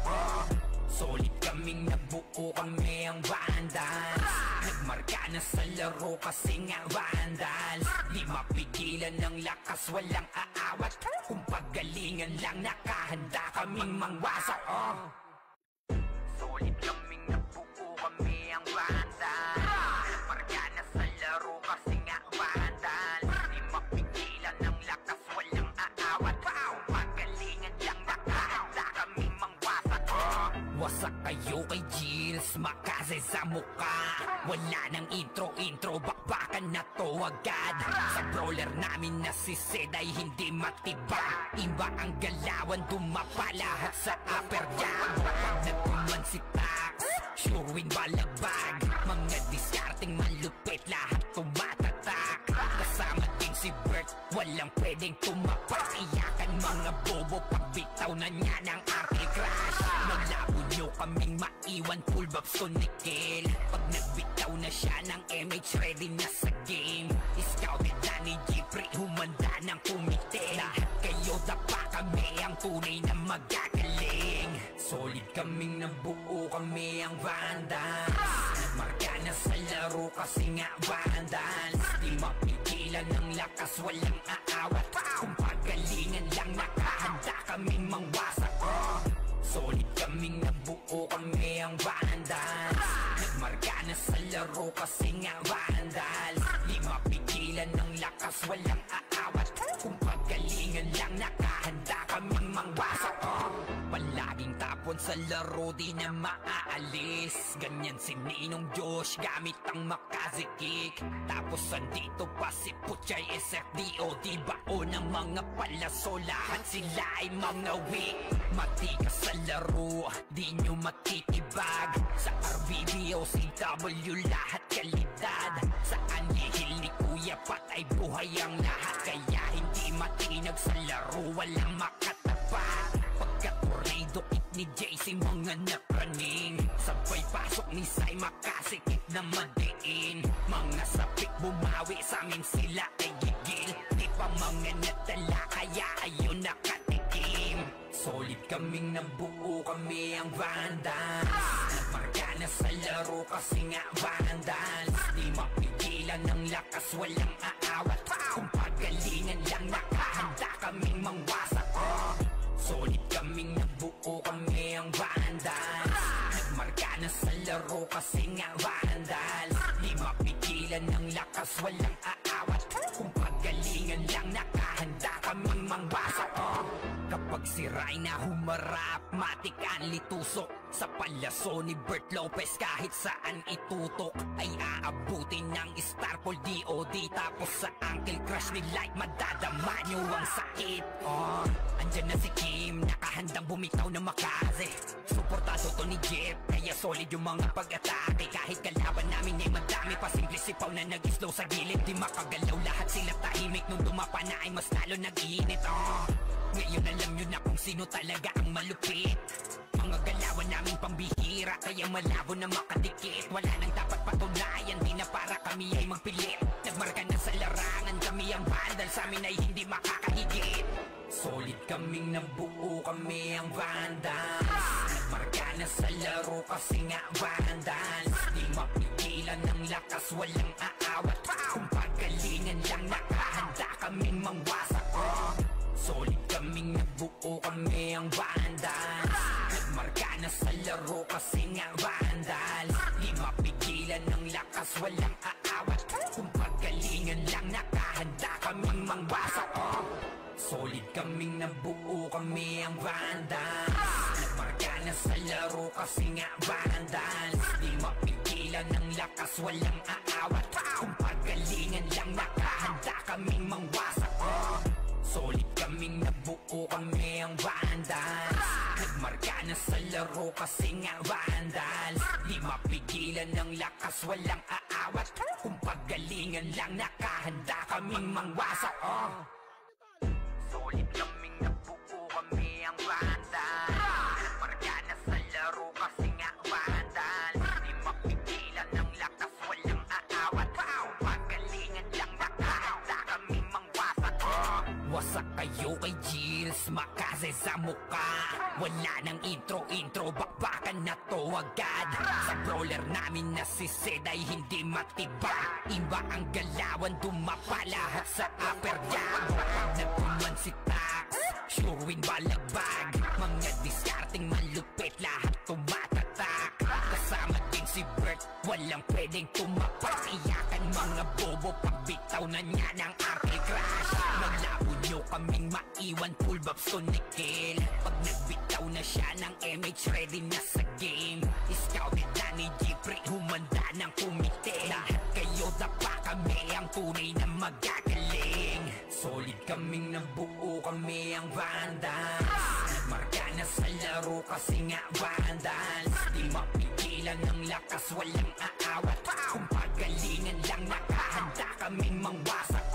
Solid kaming nabuo, kami ang Vandals, nagmarka na sa laro kasi nga Vandals. Di mapigilan ng lakas, walang aawat, kung pagalingan lang nakahanda kaming mangwasak. Solid kaming nabuo, kami ang Vandals, nagmarka na sa laro kasi nga Vandals. Di mapigilan ng lakas, walang aawat, kung pagalingan lang nakahanda kaming mangwasak. Wasak kayo kay Gilles, makaze sa muka, wala nang intro, bakbakan na to agad. Sa brawler namin na si Zed ay hindi matibag, iba ang galawan, dumapa lahat sa upper jab. Pag nagtuman si Tax, sure win balagbag, mga diskarting malupit, lahat tumatatak. Kasama din si Bert, walang pwedeng tumapak, iyakan mga bobo pagbitaw na niya ng Uncle Crush. Malabo nyo kaming maiwan, full babs to Nickel, pag nagbitaw na siya ng MH, ready na sa game. Scouted na ni Jeffrey, humanda ng kumite, lahat kayo dapa, kami ang tunay na magagaling. Solid kaming nabuo, kami ang Vandals, nagmarka na sa laro kasi nga Vandals. Di mapigilan ng lakas, walang aawat, kung pagalingan lang nakahanda kaming mangwasak. Solid kaming nabuo, kami ang Vandals, nagmarka na sa laro kasi nga Vandals. Di mapigilan ng lakas, walang aawat, kung pagalingan lang nakahanda kaming mangwasak. Palaging tapon sa laro, di na maaalis, ganyan si Ninong Josh gamit ang makaze kick. Tapos andito pa si Puchay SFDOD, bao ng mga palaso, lahat sila ay mga weak. Matikas sa laro, di nyo matitibag, sa RBB o CW lahat kalidad. Sa anihil ni Kuya Pat ay buhay ang lahat, kaya hindi matinag sa laro, walang makatapat. Pagka-tornado hit ni JC, mga napraning, sabay pasok ni Sai, makasikip na madiin. Mga sapik bumawi, sa amin sila ay gigil, di pa mga natala, kaya ayun nakatikim. Solid kaming nabuo, kami ang Vandals, nagmarka na sa laro kasi nga Vandals. Di mapigilan ng lakas, walang aawat, kung pagalingan lang nakahanda kaming mangwasak. Solid kaming nabuo, walang aawat. Kung pagalingan lang nakahanda kaming mangwasak. Kapag siray na humarap, matik ang litusok. Sa palaso ni Bert Lopez kahit saan itutok ay aabutin ng Starpol DOD. Tapos sa Uncle Crush ni Light madadama nyo ang sakit. Andyan na si Kim, nakahandang bumitaw na makaze. Suportado to ni Jeff, kaya solid yung mga pag-atake. Kahit kalaban namin ay madami pa, simple sipaw na nag-slow sa gilid. Di makagalaw lahat sila tahimik, nung dumapa na ay mas lalo nag-iinit. Ngayon alam nyo na kung sino talaga ang malupit. Mga galawan namin pambihira, kaya malabo na makadikit. Wala nang dapat patunayan, di na para kami ay magpilit. Nagmarka na sa larangan, kami ang bandal, sa amin ay hindi makakahigit. Solid kaming nabuo, kami ang Vandals. Nagmarka na sa laro kasi nga Vandals. Di mapigilan ng lakas, walang aawat. Kung pagalingan lang nakahanda kaming mangwasak. Solid kaming nabuo, kami ang Vandals. Nagmarka na sa laro kasi nga Vandals. Di mapigilan ng lakas, walang aawat. Kung pagalingan lang nakahanda kaming mangwasak. Solid kaming nabuo, kami ang Vandals. Nagmarka na sa laro kasi nga Vandals. Di mapigilan ng lakas, walang aawat. Kung pagalingan lang nakahanda kaming mangwasak. Solid kaming nabuo, kami ang Vandals. Nagmarka na sa laro kasi nga Vandals. Di mapigilan ng lakas, walang aawat. Kung pagalingan lang nakahanda kaming mangwasak. Solid kaming nabuo, kami ang Vandals. Nagmarka na sa laro kasi nga Vandals. Di mapigilan ng lakas, walang aawat. Kung pagalingan lang nakahanda kaming mangwasak. Wasak kayo kay Gilles, makaze sa muka. Wala nang intro, bakbakan na to agad. Sa brawler namin na si Zed ay hindi matibag. Iba ang galawan, dumapa lahat sa upper jab. Nagpuman si Tax, sure win balagbag. Mga diskarting malupit, lahat tumatatak. Kasama din si Bert, walang pwedeng tumapak. Iyakan mga bobo, pagbitaw na niya ng Uncle Crush. Malabo nyo kaming maiwan, full babs to Nickel. Pag nagbitaw na siya ng MH, ready na sa game. Scouted na ni Jeffrey, humanda ng kumite. Lahat kayo dapa, kami ang tunay na magagaling. Solid kaming nabuo, kami ang Vandals. Nagmarka na sa laro kasi nga Vandals. Di mapigilan ng lakas, walang aawat. Kung pagalingan lang nakahanda kaming mangwasak.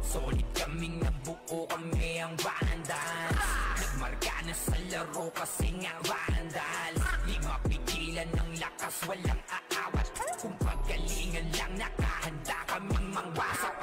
Solid kaming nabuo, kami ang Vandals. Nagmarka na sa laro kasi nga Vandals. Di mapigilan ng lakas, walang aawat. Kung pagalingan lang nakahanda kaming mangwasak.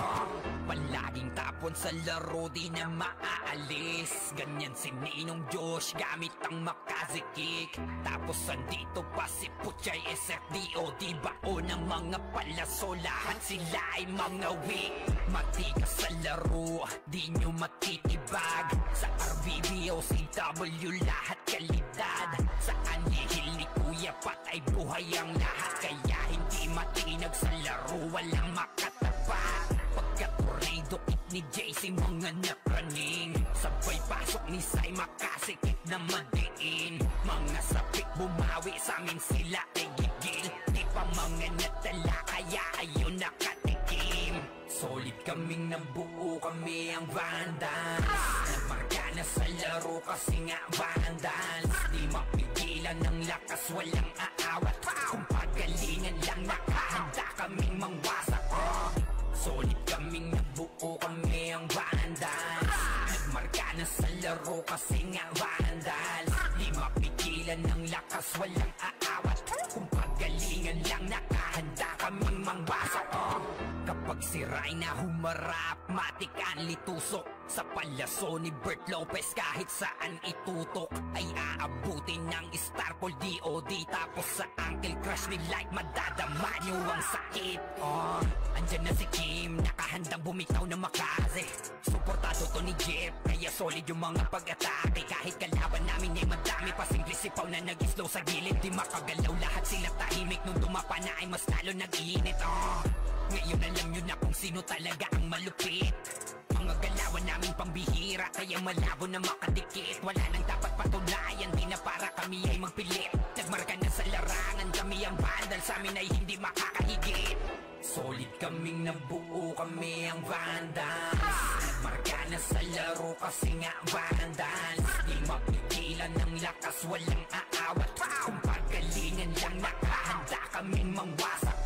Palaging tapon sa laro, di na maaalis. Ganyan si Ninong Josh, gamit ang Makaze kick. Tapos andito pa si Puchay SFDOD, bao ng mga palaso. Lahat sila ay mga weak. Matigas sa laro, di nyo matitibag. Sa RBB o CW, lahat kalidad. Sa anihil ni Kuya Pat ay buhay ang lahat. Kaya hindi matinag sa laro, walang makatapat. Pagka-tornado kit ni JC, mga napraning. Sabay pasok ni Sai, makasikip na madiin. Mga sapik bumawi, sa amin sila ay gigil. Di pa mga natala, kaya ayun nakatikim. Solid kaming nabuo, kami ang Vandals. Nagmarka na sa laro kasi nga Vandals. Di mapigilan ng lakas, walang aawat. Kung pagalingan lang nakahanda kaming mangwasak. Solid kaming nabuo, kami ang Vandals. Nagmarka na sa laro kasi nga Vandals. Di mapigilan ng lakas, walang aawat. Kung pagalingan lang nakahanda kaming mangwasak. Kapag siray na humarap, matik ang litusok. Sa palaso ni Bert Lopez kahit saan itutok ay aabutin ng Starpol DOD. Tapos sa Uncle Crush ni Light madadama nyo ang sakit. Andyan na si Kim, nakahandang bumitaw na makaze. Suportado to ni Jeff, kaya solid yung mga pag-atake. Kahit kalaban namin ay madami pa, simple sipaw na nag-slow sa gilid. Di makagalaw lahat sila tahimik, nung dumapa na ay mas lalo nag-iinit. Ngayon alam nyo na kung sino talaga ang malupit. Mga galawan namin pambihira, kaya malabo na makadikit. Wala nang dapat patunayan, di na para kami ay magpilit. Nagmarka na sa larangan, kami ang vandal, sa amin ay hindi makakahigit. Solid kaming nabuo, kami ang vandals. Nagmarka na sa laro kasi nga vandals. Di mapigilan ng lakas, walang aawat. Kung pagalingan lang, nakahanda kaming mangwasak.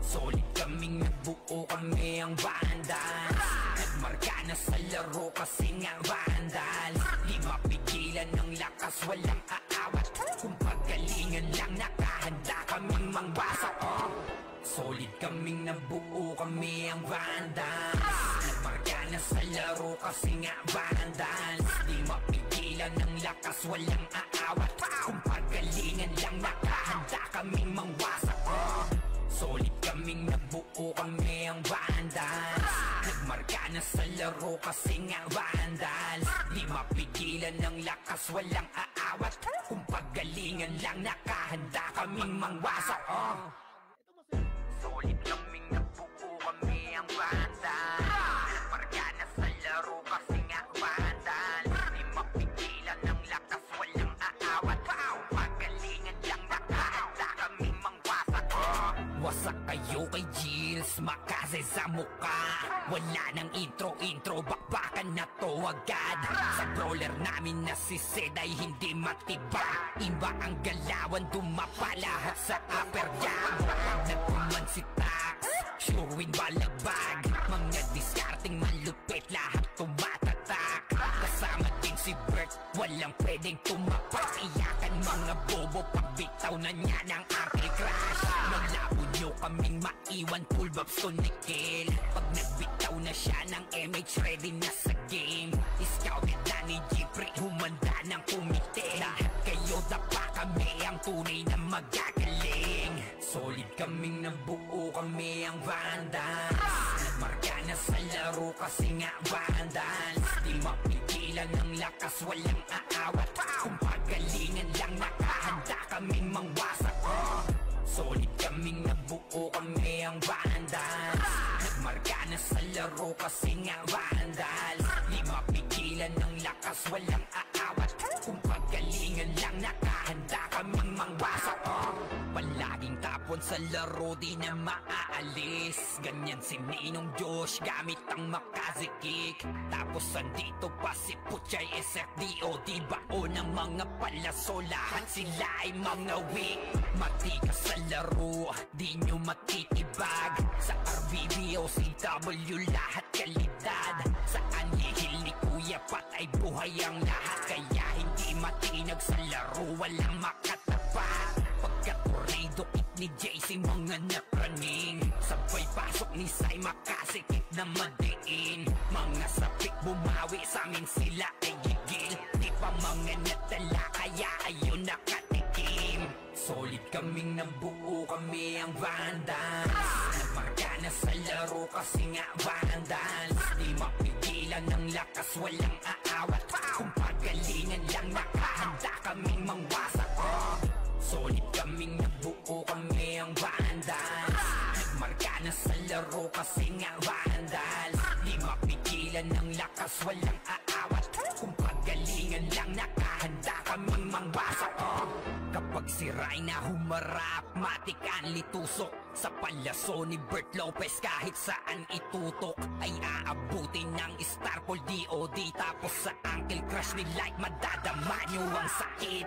Solid kaming nabuo, kami ang vandals. Nagmarka na sa laro kasi nga vandals. Di mapigilan ng lakas, walang aawat. Kung pagalingan lang, nakahanda kaming mangwasak. Solid kaming nabuo, kami ang vandals. Nagmarka na sa laro kasi nga vandals. Di mapigilan ng lakas, walang aawat. Kung pagalingan lang, nakahanda kaming mangwasak. Solid kaming nabuo, kami ang vandals. Nagmarka na sa laro kasi nga vandals. Di mapigilan ng lakas, walang aawat. Kung pagalingan lang, nakahanda kaming mangwasak. Solid kaming nabuo, kami ang vandals. Nagmarka na sa laro kasi nga vandals. Di mapigilan ng lakas, walang aawat. Kung pagalingan lang, nakahanda kaming mangwasak. Wasak kayo kay Gilles, makase sa muka. Wala nang intro, bakbakan na to agad. Sa brawler namin na si Zed ay hindi matiba. Iba ang galawan, dumapa lahat sa upper jam. Nagpuman si Tax, sure win balagbag. Mga discarding malupit, lahat tumatatak. Kasama din si Bert, walang pwedeng tumapak. Iyakan mga bobo, pagbitaw na niya ng Arctic Crash. Malabo nyo kaming maiwan, full babs to Nickel. Pag nagbitaw na siya ng MH, ready na sa game. Scouted na ni Jeffrey, humanda ng kumite. Lahat kayo dapa, kami ang tunay na magagaling. Solid kaming nabuo, kami ang vandals. Nagmarka na sa laro kasi nga vandals. Di mapigilan ng lakas, walang aawat. Kung pagalingan lang, nakahanda kaming mangwasak. Solid kaming nabuo, kami ang vandals. Nagmarka na sa laro kasi nga vandals. Di mapigilan ng lakas, walang aawat. Kung pagalingan lang, nakahanda kaming mangwasak. Palaging tapon sa laro, di na maaalis. Ganyan si Ninong Josh, gamit ang makazikik. Tapos andito pa si Puchay SFDO. Di bao ng mga palaso, lahat sila ay mga weak. Matikas sa laro, di nyo matitibag. Sa RBBO, CW, lahat kalidad. Sa anihil ni Kuya Pat ay buhay ang lahat. Kaya hindi matinag sa laro, walang makatapat. Pagka-tornado kick ni JC, mga napraning. Sabay pasok ni Sai, makasikip na madiin. Mga sapik bumawi, sa amin sila ay gigil. Di pa mga natala, kaya ayun nakatikim. Solid kaming nabuo, kami ang vandals. Nagmarka na sa laro kasi nga vandals. Di mapigilan ng lakas, walang aawat. Kung pagalingan lang, nakahanda kaming mangwasak. Solid kaming nabuo, kami ang vandals. Nagmarka na sa laro kasi nga vandals. Di mapigilan ng lakas, walang aawat. Kung pagalingan lang, nakahanda kaming mangwasak. Kapag si Rai na humarap, matik ang litusok. Sa palaso ni Bert Lopez, kahit saan itutok ay aabutin ng Starpol DOD. Tapos sa Uncle Crush ni Light, madadama nyo ang sakit.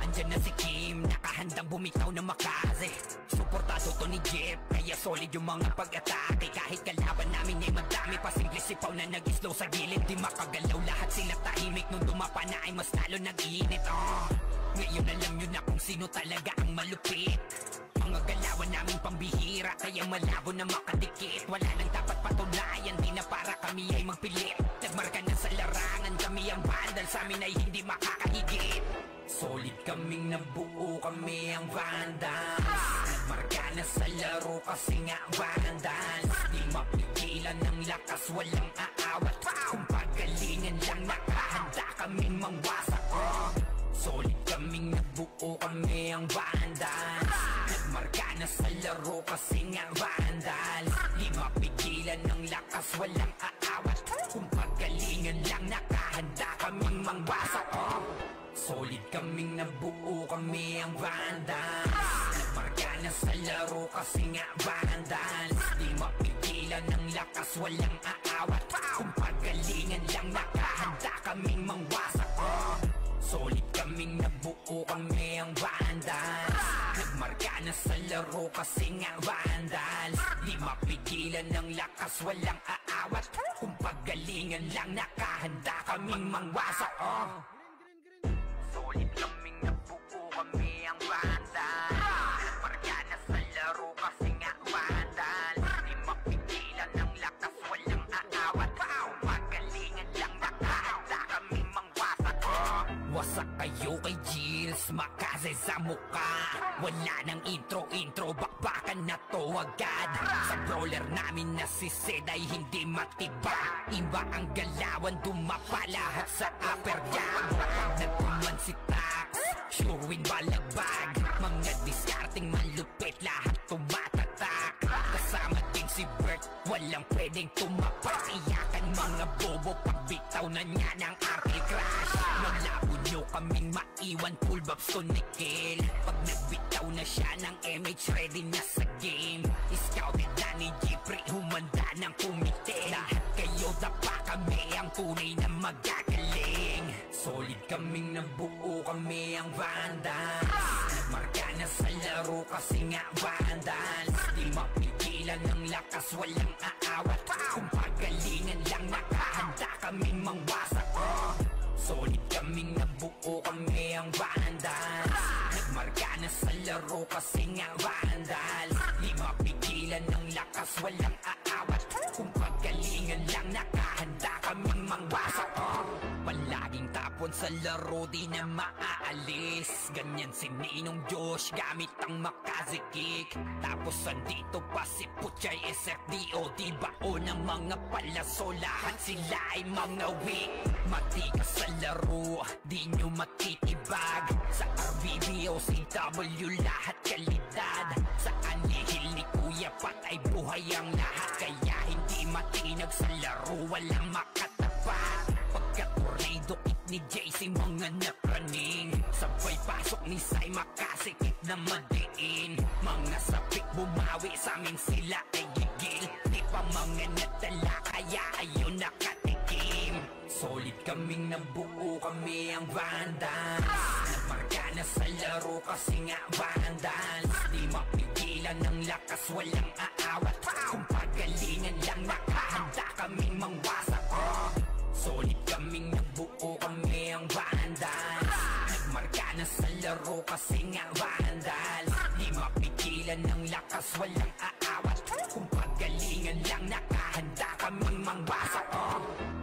Andyan na si Kim, nakahandang bumitaw na makaze. Suportado to ni Jeff, kaya solid yung mga pag-atake. Kahit kalaban namin ay madami pa, simple sipaw na nag-slow sa gilid. Di makagalaw, lahat sila tahimik. Nung dumapa na ay mas lalo nag-iinit. Ngayon alam nyo na kung sino talaga ang malupit. Mga galawan namin pambihira, kaya malabo na makadikit. Wala nang dapat patunayan, di na para kami ay magpilit. Nagmarka na sa larangan, kami ang vandal, sa amin ay hindi makakahigit. Solid kaming nabuo, kami ang vandals. Nagmarka na sa laro kasi nga vandals. Di mapigilan ng lakas, walang aawat. Kung pagalingan lang, nakahanda kaming mangwasak. Solid kaming nabuo, kami ang vandals. Nagmarka Nagmarka na sa laro kasi nga vandal. Di mapigilan ng lakas, walang aawat. Kung pagalingan lang, nakahanda kaming mangwasak. Solid kaming nabuo, kami ang vandal. Nagmarka na sa laro kasi nga vandal. Di mapigilan ng lakas, walang aawat. Kung pagalingan lang, nakahanda kaming mangwasak. Solid kaming nabuo, kami ang vandal. Nagmarka na sa laro kasi nga vandal. Di mapigilan ng lakas, walang aawat. Kung pagalingan lang, nakahanda kaming mangwasak. Solid kaming nabuo, kami ang vandal. Nagmarka na sa laro kasi nga vandal. Di mapigilan ng lakas, walang aawat. Kung pagalingan lang, nakahanda kaming mangwasak. Wasak kayo kay Gilles, makase sa muka. Wala nang intro, bakbakan na to agad. Sa brawler namin na si Zed ay hindi matiba. Iba ang galawan, dumapa lahat sa upper jab. Nagtuman si Tax, sure win balagbag. Mga diskarting malupit, lahat tumatatak. Kasama din si Bert, walang pwedeng tumapak. Iyakan mga bobo, pagbitaw na niya ng arcade crash. Malabo nyo kaming maiwan, full babs to Nickel. Pag nagbitaw na siya ng MH, ready na sa game. Scouted na ni Jeffrey, humanda ng kumite. Lahat kayo dapa, kami ang tunay na magagaling. Solid kaming nabuo, kami ang vandals. Nagmarka na sa laro kasi nga vandals. Di mapigilan ng lakas, walang aawat. Kung pagalingan lang, nakahanda kaming mangwasak. Solid kaming nabuo, kami ang vandals. Nagmarka na sa laro kasi nga vandals. Di mapigilan ng lakas, walang aawat. Kung pagalingan lang, nakahanda kaming mangwasak. Palaging tapon sa laro, di na maaalis. Ganyan si Ninong Josh, gamit ang Makaze kick. Tapos andito pa si Puchay SFDO. Di bao ng mga palaso, lahat sila ay mga weak. Matikas sa laro, di nyo matitibag. Sa RBBO, CW, lahat kalidad. Sa anihil ni Kuya Pat ay buhay ang lahat. Kaya hindi matinag sa laro, walang makatapat. Pagka-tornado kick ni JC, mga napraning. Sabay pasok ni Sai, makasikip na madiin. Mga sapik bumawi, sa amin sila ay gigil. Di pa mga natala, kaya ayun nakatikim. Solid kaming nabuo, kami ang vandals. Nagmarka na sa laro kasi nga vandals. Di mapigilan ng lakas, walang aawat. Kung pagalingan lang, nakahanda kaming mangwasak. Solid kaming nabuo, kami ang vandals. Nagmarka na sa laro kasi nga vandals. Di mapigilan ng lakas, walang aawat. Kung pagalingan lang, nakahanda kaming mangwasak.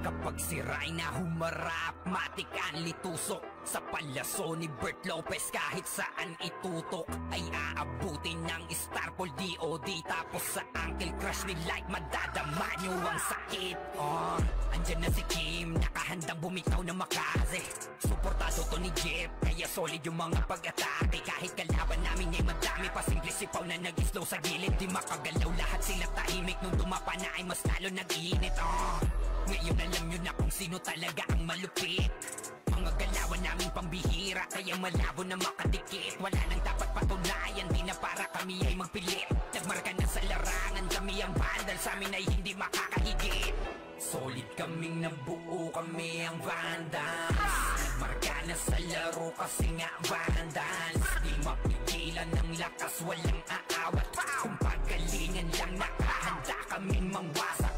Kapag si Rayna humarap, matik ang litusok. Sa palaso ni Bert Lopez, kahit saan itutok ay aabutin ng Starpol DOD. Tapos sa Uncle Crush ni Light, madadama nyo ang sakit. Andyan na si Kim, nakahandang bumitaw na Makaze. Suportado to ni Jeff, kaya solid yung mga pag-atake. Kahit kalaban namin ay madami pa, simple sipaw na nag-slow sa gilid. Di makagalaw, lahat sila tahimik. Nung dumapa na ay mas lalo nag-iinit. Ngayon alam nyo na kung sino talaga ang malupit. Mga galawan namin pambihira, kaya malabo na makadikit. Wala nang dapat patunayan, di na para kami ay magpilit. Nagmarka na sa larangan, kami ang vandal, sa amin ay hindi makakahigit. Solid kaming nabuo, kami ang vandals. Nagmarka na sa laro kasi nga vandals. Di mapigilan ng lakas, walang aawat. Kung pagalingan lang, nakahanda kaming mangwasak.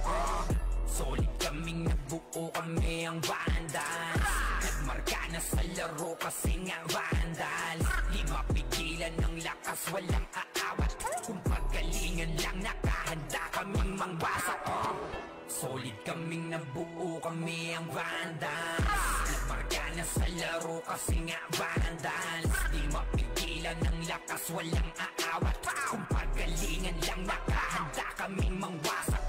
Solid kaming nabuo, kami ang vandals. Nagmarka na sa laro kasi nga vandals. Di mapigilan ng lakas, walang aawat. Kung pagalingan lang, nakahanda kaming mangwasak. Solid kaming nabuo, kami ang vandals. Nagmarka na sa laro kasi nga vandals. Di mapigilan ng lakas, walang aawat. Kung pagalingan lang, nakahanda kaming mangwasak.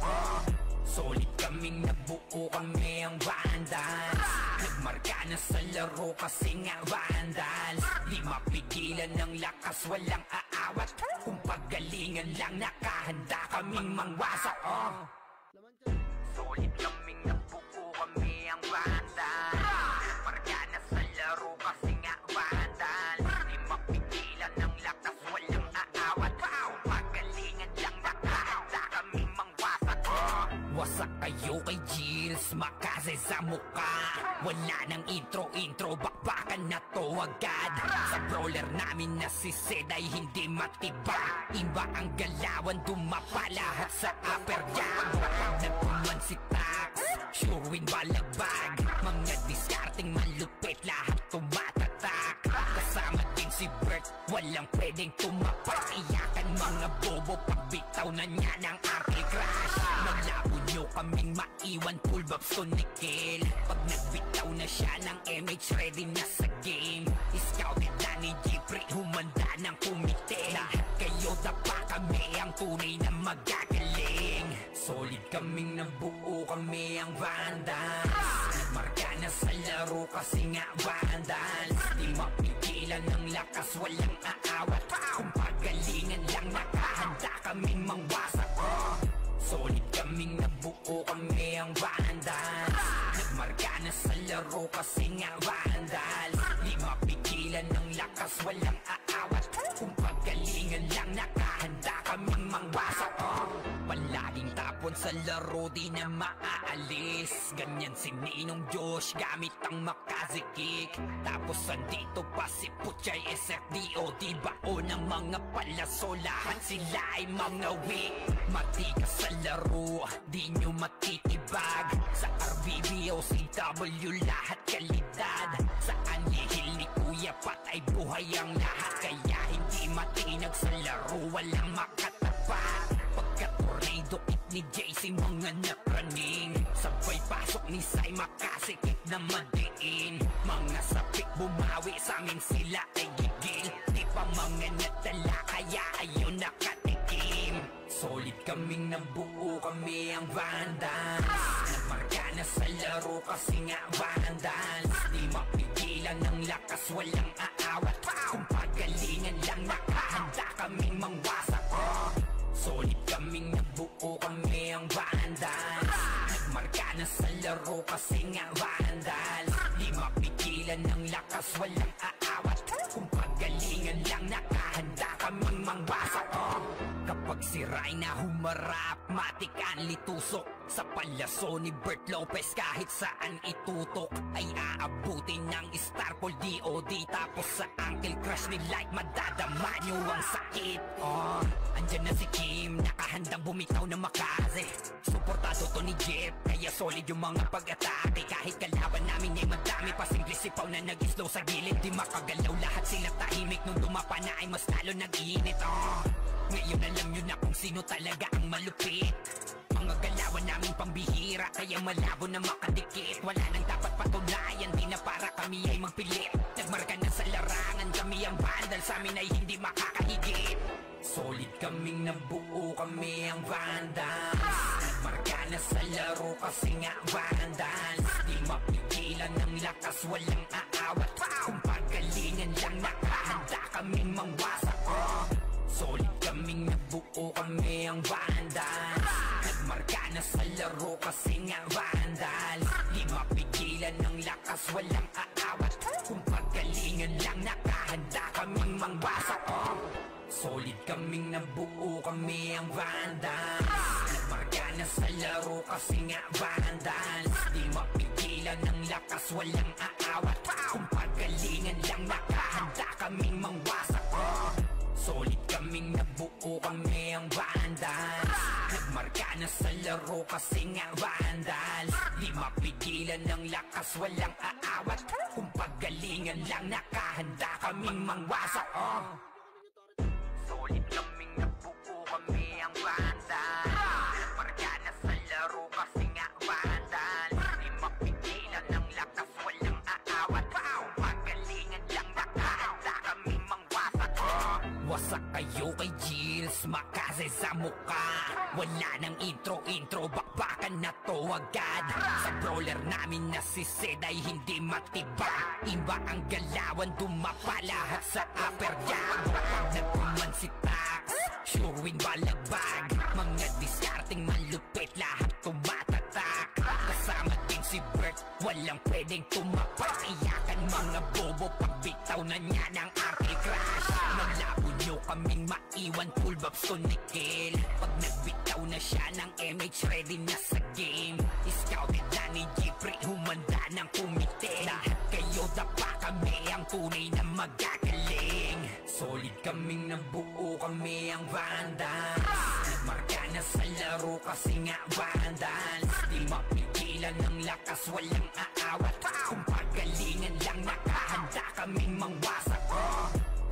Solid kaming nabuo, kami ang vandals. Nagmarka na sa laro kasi nga vandals. Di mapigilan ng lakas, walang aawat. Kung paggalingan lang, nakahanda kaming mangwasak. Solid kaming nabuo, kami ang vandals. Nagmarka na sa laro kasi nga vandals. Di mapigilan ng lakas, walang aawat. Kung paggalingan lang, nakahanda kaming mangwasak. Wasak kayo kay Gills, makase sa mukha. Wala nang intro, bakbakan na to agad. Sa brawler namin na si Zed ay hindi matibag. Iba ang galawan, dumapa lahat sa upper jab. Kapag nagpuman si Tax, sure win balagbag. Mga discarding malupit, lahat tumatatak. Kasama din si Bert, walang pwedeng tumapak. Iyakan mga bobo, pagbitaw na niya ng anti-crash. Maglabo nyo kaming maiwan, full babs to Nickel. Pag nagbitaw na siya ng MH, ready na sa game. Scouted na ni Jeffrey, humanda ng kumite. Lahat kayo dapa, kami ang tunay na magagaling. Solid kaming nabuo, kami ang vandals. Nagmarka na sa laro kasi nga vandals. Di mapigilan ng lakas, walang aawat. Kung pagalingan lang, nakahanda kaming mangwasak. Solid kaming nabuo, kami ang vandals. Nagmarka na sa laro kasi nga vandals. Di mapigilan ng lakas, walang aawat. Kung pagalingan lang, nakahanda kaming mangwasak. Palaging tapon sa laro, di na maaalis. Ganyan si Ninong Josh, gamit ang Makaze kick. Tapos andito pa si Puchay SFDO. Di bao ng mga palaso, lahat sila ay mga weak. Matikas sa laro, di nyo matitibag. Sa RBBO, CW, lahat kalidad. Sa anihil ni Kuya Pat ay buhay ang lahat. Kaya hindi matinag sa laro, walang makatapat. Pagka-tornado hit ni JC, mga napraning. Sabay pasok ni Sai, makasikip na madiin. Mga sapik bumawi, sa amin sila ay gigil. Di pa mga natala, kaya ayaw nakatikim. Solid kaming nabuo, kami ang vandals. Nagmarka na sa laro kasi nga vandals. Di mapigilan ng lakas, walang aawat. Kung pagalingan lang, nakahanda kaming mangwasak. Solid kaming nabuo, kami ang vandals. Nagmarka na sa laro kasi nga vandals. Di mapigilan ng lakas, walang aawat. Kung pagalingan lang, nakahanda kaming mangwasak. Kapag si Rayna humarap, matik ang litusok. Sa palaso ni Bert Lopez, kahit saan itutok ay aabutin ng Starpol DOD. Tapos sa Uncle Crush ni Light, madadama nyo ang sakit. Andyan na si Kim, nakahandang bumitaw na Makaze. Suportado to ni Jeff, kaya solid yung mga pag-atake. Kahit kalaban namin ay madami, pasimple sipaw na nag-slow sa gilid. Di makagalaw, lahat sila tahimik. Nung dumapa na ay mas lalo nag-iinit. Ngayon alam nyo na kung sino talaga ang malupit. Mga galawan namin pambihira, kaya malabo na makadikit. Wala nang dapat patunayan, di na para kami ay magpilit. Nagmarka na sa larangan, kami ang vandal, sa amin ay hindi makakahigit. Solid kaming nabuo, kami ang vandals. Nagmarka na sa laro kasi nga vandals. Di mapigilan ng lakas, walang aawat. Kung pagalingan lang, nakahanda kaming mangwasak. Solid kaming nabuo, kami ang vandals. Nagmarka na sa laro kasi nga vandals. Di mapigilan ng lakas, walang aawat. Kung pagalingan lang, nakahanda kaming mangwasak. Solid kaming nabuo, kami ang vandals. Nagmarka na sa laro kasi nga vandals. Di mapigilan ng lakas, walang aawat. Kung pagalingan lang, nakahanda kaming mangwasak. Solid kaming nabuo, kami ang vandals. Nagmarka na sa laro kasi nga vandals. Di mapigilan ng lakas, walang aawat. Kung pagalingan lang, nakahanda kaming mangwasak. Solid kaming nabuo, kami ang vandals. Nagmarka na sa laro kasi nga vandals. Di mapigilan ng lakas, walang aawat. Kung pagalingan lang, nakahanda kaming mangwasak. Wasak kayo kay Gills, Makaze sa mukha. Wala nang intro, bakbakan na to agad. Sa bro brawler namin na si Zed ay hindi matibag. Iba ang galawan, dumapa lahat sa upper jab. Nagkuman si Tax, sure win balagbag. Mga diskarting malupit, lahat tumatatak. Kasama din si Bert, walang pwedeng tumapak. Iyakan mga bobo, pagbitaw na niya ng anti-crash. Malabo nyo kaming maiwan, full babs to Nickel. Pag nagbitaw na siya ng MH, ready na sa game. Scouted na ni Jeffrey, humanda ng kumite. Lahat kayo dapa, kami ang tunay na magagaling. Solid kaming nabuo, kami ang Vandals. Nagmarka na sa laro kasi nga Vandals. Di mapigilan ng lakas, walang aawat. Kung pagalingan lang, nakahanda kaming mangwasak.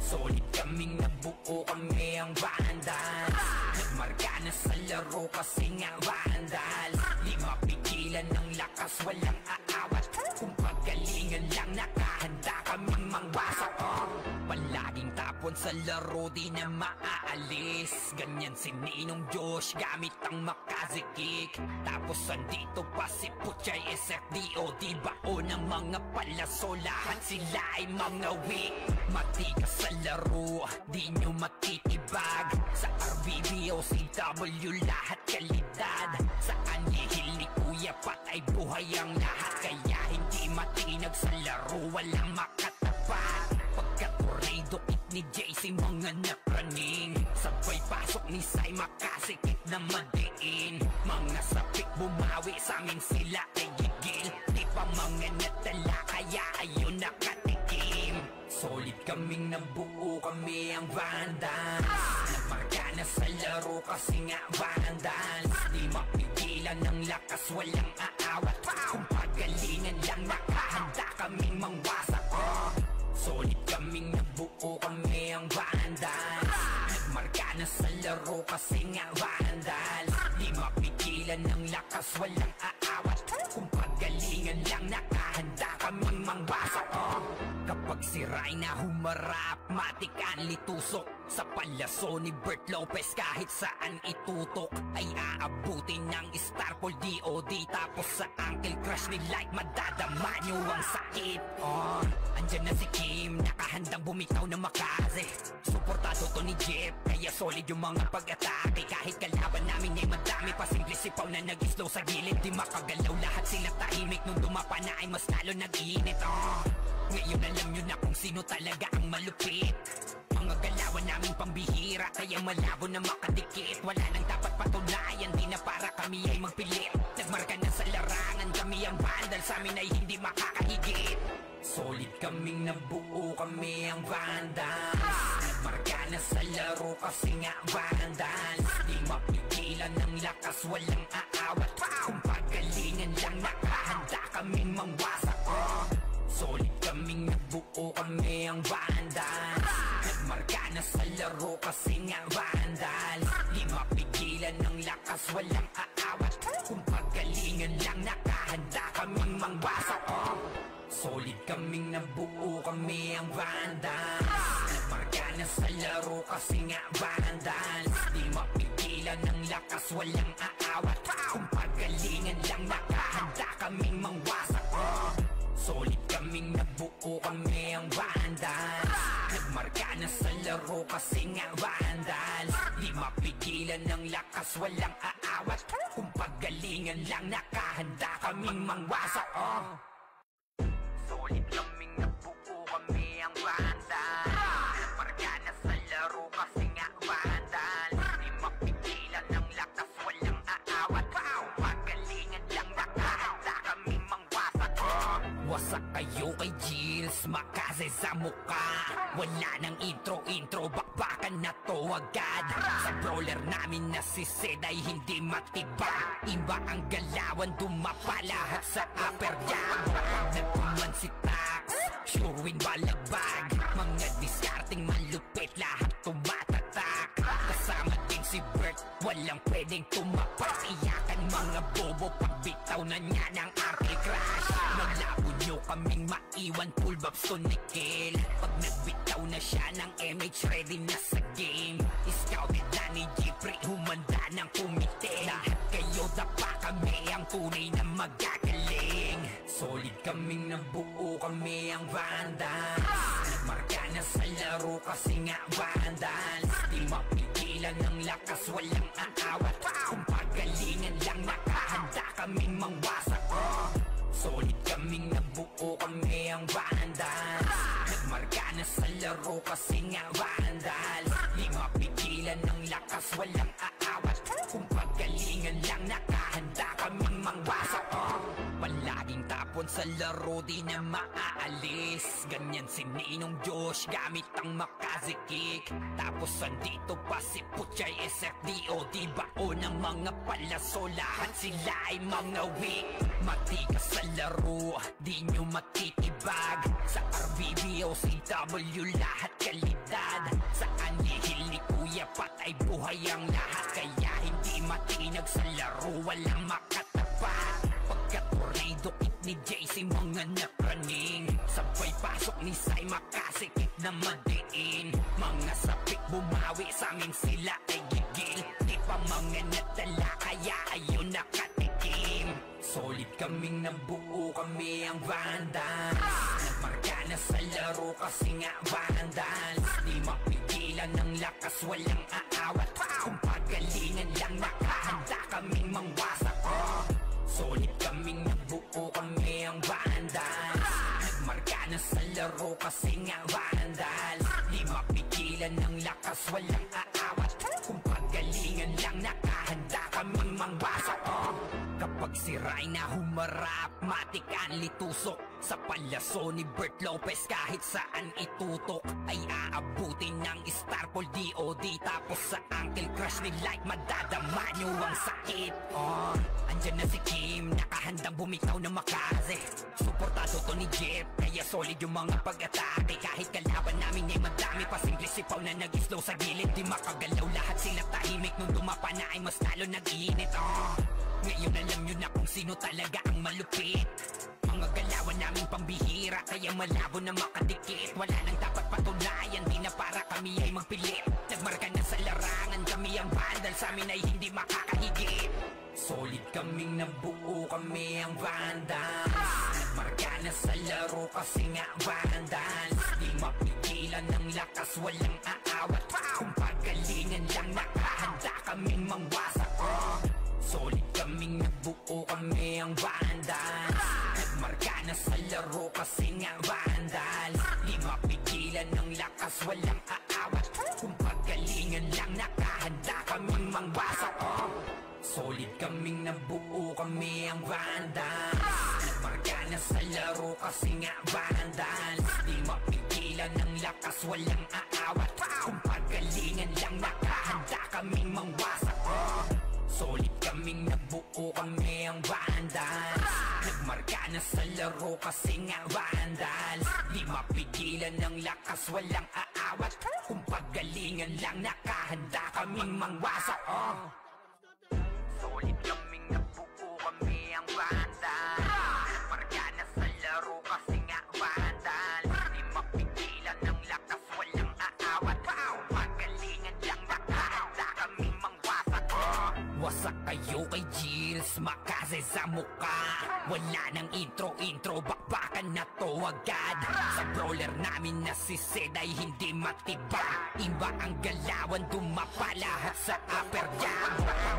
Solid kaming nabuo, kami ang Vandals. Nagmarka na sa laro kasi nga Vandals. Di mapigilan ng lakas, walang aawat. Kung pagalingan lang, nakahanda kaming mangwasak. Palaging tapon sa laro, di na maaalis. Ganyan si Ninong Josh, gamit ang Makazi kick. Tapos andito pa si Puchay SFDOD, bao ng mga palaso. Lahat sila ay mga weak. Matigas sa laro, di nyo matitibag. Sa RBB o CW, lahat kalidad. Sa anihil ni Kuya Pat ay buhay ang lahat. Kaya hindi matinag sa laro, walang makatapat. Pagka-tornado kit ni JC, mga napraning. Sabay pasok ni Sai, makasikip na madiin. Mga sapik bumawi, sa amin sila ay gigil. Di pa mga natala, kaya ayun nakatikim. Solid kaming nabuo, kami ang Vandals. Nagmarka na sa laro kasi nga Vandals. Di mapigilan ng lakas, walang aawat. Kung pagalingan lang, nakahanda kaming mangwasak. Solid kaming nabuo, kami ang Vandals. Nagmarka na sa laro kasi nga Vandals. Di mapigilan ng lakas, walang aawat. Kung pagalingan lang, nakahanda kaming mangwasak. Kapag si Rayna humarap, matik ang litusok. Sa palaso ni Bert Lopez, kahit saan itutok ay aabutin ng Starpol DOD. Tapos sa Uncle Crush ni Light, madadama nyo ang sakit. Andyan na si Kim, nakahandang bumitaw na Makazi. Suportado to ni Jeff, kaya solid yung mga pag-atake. Kahit kalaban namin ay madami pa, simple sipaw na nag-slow sa gilid. Di makagalaw, lahat sila tahimik. Nung dumapa na ay mas lalo nag-iinit. Ngayon alam nyo na kung sino talaga ang malupit. Mga galawan namin pambihira, kaya malabo na makadikit. Wala nang dapat patunayan, di na para kami ay magpilit. Nagmarka na sa larangan, kami ang Vandals, sa amin ay hindi makakahigit. Solid kaming nabuo, kami ang Vandals. Nagmarka na sa laro kasi nga Vandals. Di mapigilan ng lakas, walang aawat. Kung pagalingan lang, nakahanda kaming mangwasak. Solid kaming nabuo, kami ang Vandals. Nagmarka na sa laro kasi nga Vandals. Di mapigilan ng lakas, walang aawat. Kung pagalingan lang, nakahanda kaming mangwasak. Solid kaming nabuo, kami ang Vandals. Nagmarka na sa laro kasi nga Vandals. Di mapigilan ng lakas, walang aawat. Kung pagalingan lang, nakahanda kaming mangwasak. Solid kaming nabuo, kami ang Vandals. Nagmarka na sa laro kasi nga Vandals. Di mapigilan ng lakas, walang aawat. Kung pagalingan lang, nakahanda kaming mangwasak. Solid kaming nabuo, kami ang Vandals. Nagmarka na sa laro kasi nga Vandals. Di mapigilan ng lakas, walang aawat. Kung pagalingan lang, nakahanda kaming mangwasak. Wasak kayo kay Gilles, Makazi sa muka. Wala nang intro, bakbakan na to agad. Sa brawler namin na si Zed ay hindi matibag. Iba ang galawan, dumapa lahat sa upper jab. Nagkuman si Tax, sure win balagbag. Mga diskarting malupit, lahat tumatatak. Kasama din si Bert, walang pwedeng tumapak. Iyakan mga bobo, pagbitaw na niya ng anti-crash. Malabo nyo kaming maiwan, full vibes to Nikil. Pag nagbitaw na siya ng MH, ready na sa game. Scouted na ni Jeffrey, humanda ng kumite. Lahat kayo dapa, kami ang tunay na magagaling. Solid kaming nabuo, kami ang Vandals. Nagmarka na sa laro kasi nga Vandals. Di mapigilan ng lakas, walang aawat. Kung pagalingan lang, nakahanda kaming mangwasak. Solid kaming nabuo, kami ang Vandals. Nagmarka na sa laro kasi nga Vandals. Di mapigilan ng lakas, walang aawat. Kung pagalingan lang, nakahanda kaming mangwasak. Palaging tapon sa laro, di na maaalis. Ganyan si Ninong Josh, gamit ang makazikik. Tapos andito pa si Puchay SFDO, di bao ng mga palaso, lahat sila ay mga weak. Matikas sa laro, di nyo matitibag. Sa RBBO, CW, lahat kalidad. Sa anihil ni Kuya Pat ay buhay ang lahat. Kaya hindi matinag sa laro, walang makatapat. Pagka-tornado kit ni JC, mga nakraning. Sabay pasok ni Sai, makasikip na madiin. Mga sapik bumawi, sa amin sila ay gigil. Di pa mga natala, kaya ayun nakatikim. Solid kaming nabuo, kami ang Vandals. Nagmarka na sa laro kasi nga Vandals. Di mapigilan ng lakas, walang aawat. Kung pagalingan lang, nakahanda kaming mangwasak. Solid kaming nabuo, kami ang Vandals. Nagmarka na sa laro kasi nga Vandals. Di mapigilan ng lakas, walang aawat. Kung pagalingan lang, nakahanda kaming mangwasak. Kapag si Rayna humarap, matik ang litusok. Sa palaso ni Bert Lopez, kahit saan itutok ay aabutin ng Starpol DOD. Tapos sa Uncle Crush ni Light, madadama nyo ang sakit. Andyan na si Kim, nakahandang bumitaw na makaze. Suportado to ni Jeff, kaya solid yung mga pag-atake. Kahit kalaban namin ay madami pa, simple sipaw na nag-slow sa gilid. Di makagalaw, lahat sila tahimik. Nung dumapa na ay mas lalo nag-iinit. Ngayon alam nyo na kung sino talaga ang malupit. Mga galawan namin pambihira, kaya malabo na makadikit. Wala nang dapat patunayan, di na para kami ay magpilit. Nagmarka na sa larangan, kami ang Vandals, sa amin ay hindi makakahigit. Solid kaming nabuo, kami ang Vandals. Nagmarka na sa laro kasi nga Vandals. Di mapigilan ng lakas, walang aawat. Kung pagalingan lang, nakahanda kaming mangwasak. Solid kaming nabuo, kami ang Vandals. Nagmarka na sa laro kasi nga Vandals. Di mapigilan ng lakas, walang aawat. Kung pagalingan lang, nakahanda kaming mangwasak. Solid kaming nabuo, kami ang Vandals. Nagmarka na sa laro kasi nga Vandals. Di mapigilan ng lakas, walang aawat. Kung pagalingan lang, nakahanda kaming mangwasak. Solid kaming nabuo, kami ang Vandals. Nagmarka na sa laro kasi nga Vandals. Di mapigilan ng lakas, walang aawat. Kung pagalingan lang, nakahanda kaming mangwasak. Solid kaming nabuo, kami ang Vandals. Nagmarka na sa laro kasi nga Vandals. Di mapigilan ng lakas, walang aawat. Kung pagalingan lang, nakahanda kaming mangwasak. Wasak kayo kay Gilles, makaze sa mukha. Wala nang intro, bakbakan na to agad. Sa brawler namin na si Zed ay hindi matiba. Iba ang galawan, dumapa lahat sa upper jab.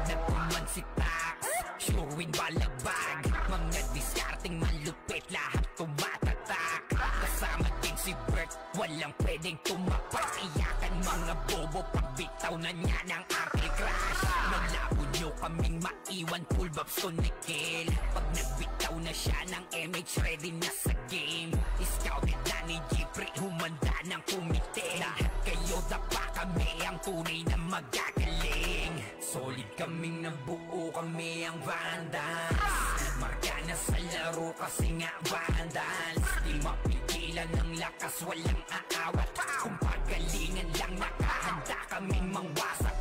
Nagtuman si Tax, sure win balagbag. Mga diskarting malupit, lahat tumatatak. Kasama din si Bert, walang pwedeng tumapas. Iyakan mga bobo, pagbitaw na niya ng Uncle Crush. Nalabo nyo kaming maiwan, full vibes to Nikil. Pag nagbitaw na siya ng MH, ready na sa game. Scouted na ni Jeffrey, humanda ng kumite. Lahat kayo dapa, kami ang tunay na magagaling. Solid kaming nabuo, kami ang Vandals. Nagmarka na sa laro kasi nga Vandals. Di mapigilan ng lakas, walang aawat. Kung pagalingan lang, nakahanda kaming mangwasak.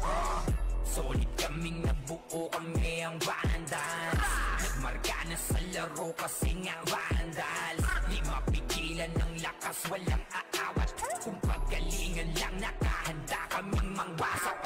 Solid kaming nabuo, kami ang Vandals. Nagmarka na sa laro kasi nga Vandals. Di mapigilan ng lakas, walang aawat. Kung pagalingan lang, nakahanda kaming mangwasak.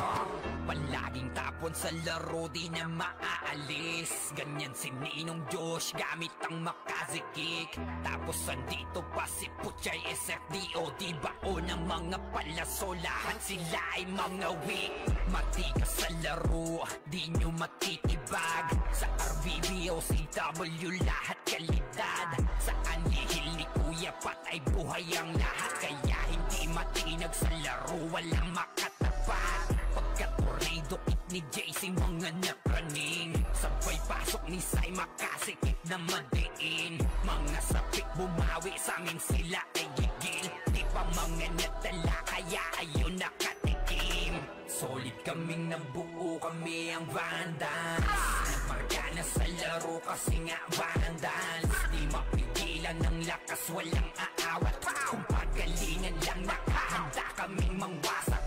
Palaging tapon sa laro, di na maaalis. Ganyan si Ninong Josh, gamit ang makazikik. Tapos andito pa si Puchay SFDO. Di bao ng mga palaso, lahat sila ay mga weak. Matikas sa laro, di nyo matitibag. Sa RVB o CW, lahat kalidad. Sa anihil ni Kuya Pat ay buhay ang lahat. Kaya hindi matinag sa laro, walang makatapat. Pagka-tornado kit ni JC, mga napraning. Sabay pasok ni Sai, makasikip na madiin. Mga sapik bumawi, sa amin sila ay gigil. Di pa mga nadala, kaya ayun nakatikim. Solid kaming nabuo, kami ang Vandals. Nagmarka na sa laro kasi nga Vandals. Di mapigilan ng lakas, walang aawat. Kung pagalingan lang, nakahanda kaming mangwasak.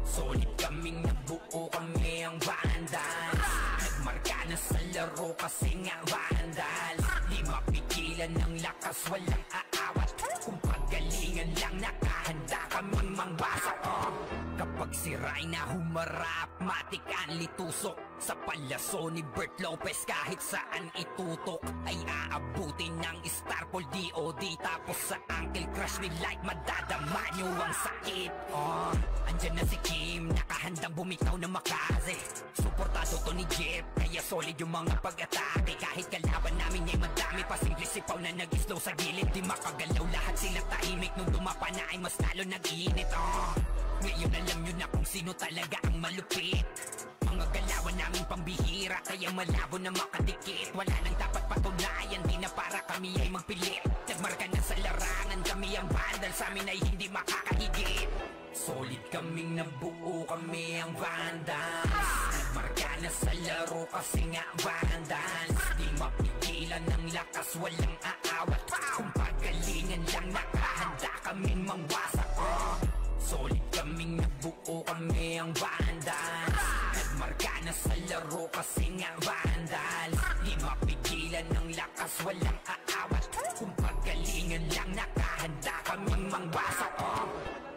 Solid kaming nabuo, kami ang Vandals. Nagmarka na sa laro kasi nga Vandals. Di mapigilan ng lakas, walang aawat. Kung pagalingan lang, nakahanda kaming mangwasak. Kapag si Rayna humarap, matik ang litusok. Sa palaso ni Bert Lopez, kahit saan itutok ay aabutin ng Starpol DOD. Tapos sa Uncle Crush ni Light, madadama nyo ang sakit. Andyan na si Kim, nakahandang bumitaw na makaze. Suportado to ni Jeff, kaya solid yung mga pag-atake. Kahit kalaban namin ay madami pa, simple sipaw na nag-slow sa gilid. Di makagalaw, lahat sila tahimik. Nung dumapa na ay mas lalo nag-iinit. Ngayon alam nyo na kung sino talaga ang malupit. Mga galawan namin pambihira, kaya malabo na makadikit. Wala nang dapat patunayan, di na para kami ay magpilit. Nagmarka na sa larangan, kami ang Vandals, sa amin ay hindi makakahigit. Solid kaming nabuo, kami ang Vandals. Nagmarka na sa laro kasi nga Vandals. Di mapigilan ng lakas, walang aawat. Kung pagalingan lang, nakahanda kaming mangwasak. Solid kaming nabuo, kami ang Vandals. Nagmarka na sa laro kasi nga Vandals. Di mapigilan ng lakas, walang aawat. Kung pagalingan lang, nakahanda kaming mangwasak.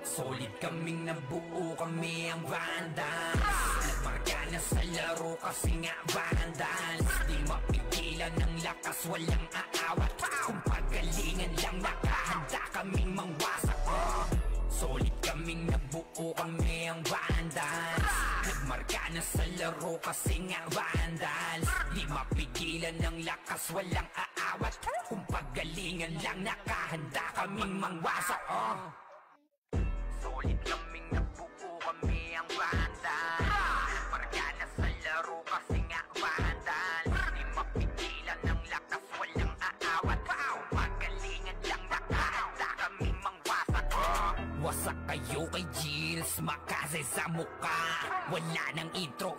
Solid kaming nabuo, kami ang Vandals. Nagmarka na sa laro kasi nga Vandals. Di mapigilan ng lakas, walang aawat. Kung pagalingan lang, nakahanda kaming mangwasak. Solid kaming nabuo, kami ang Vandals. Nagmarka na sa laro kasi nga Vandals. Di mapigilan ng lakas, walang aawat. Kung pagalingan lang, nakahanda kaming mangwasak. Solid kaming nabuo, kami ang Vandals. Nagmarka na sa laro kasi nga Vandals. Di mapigilan ng lakas, walang aawat. Kung pagalingan lang, nakahanda kaming mangwasak. Wasak kayo kay Jills, makaze sa muka. Wala nang intro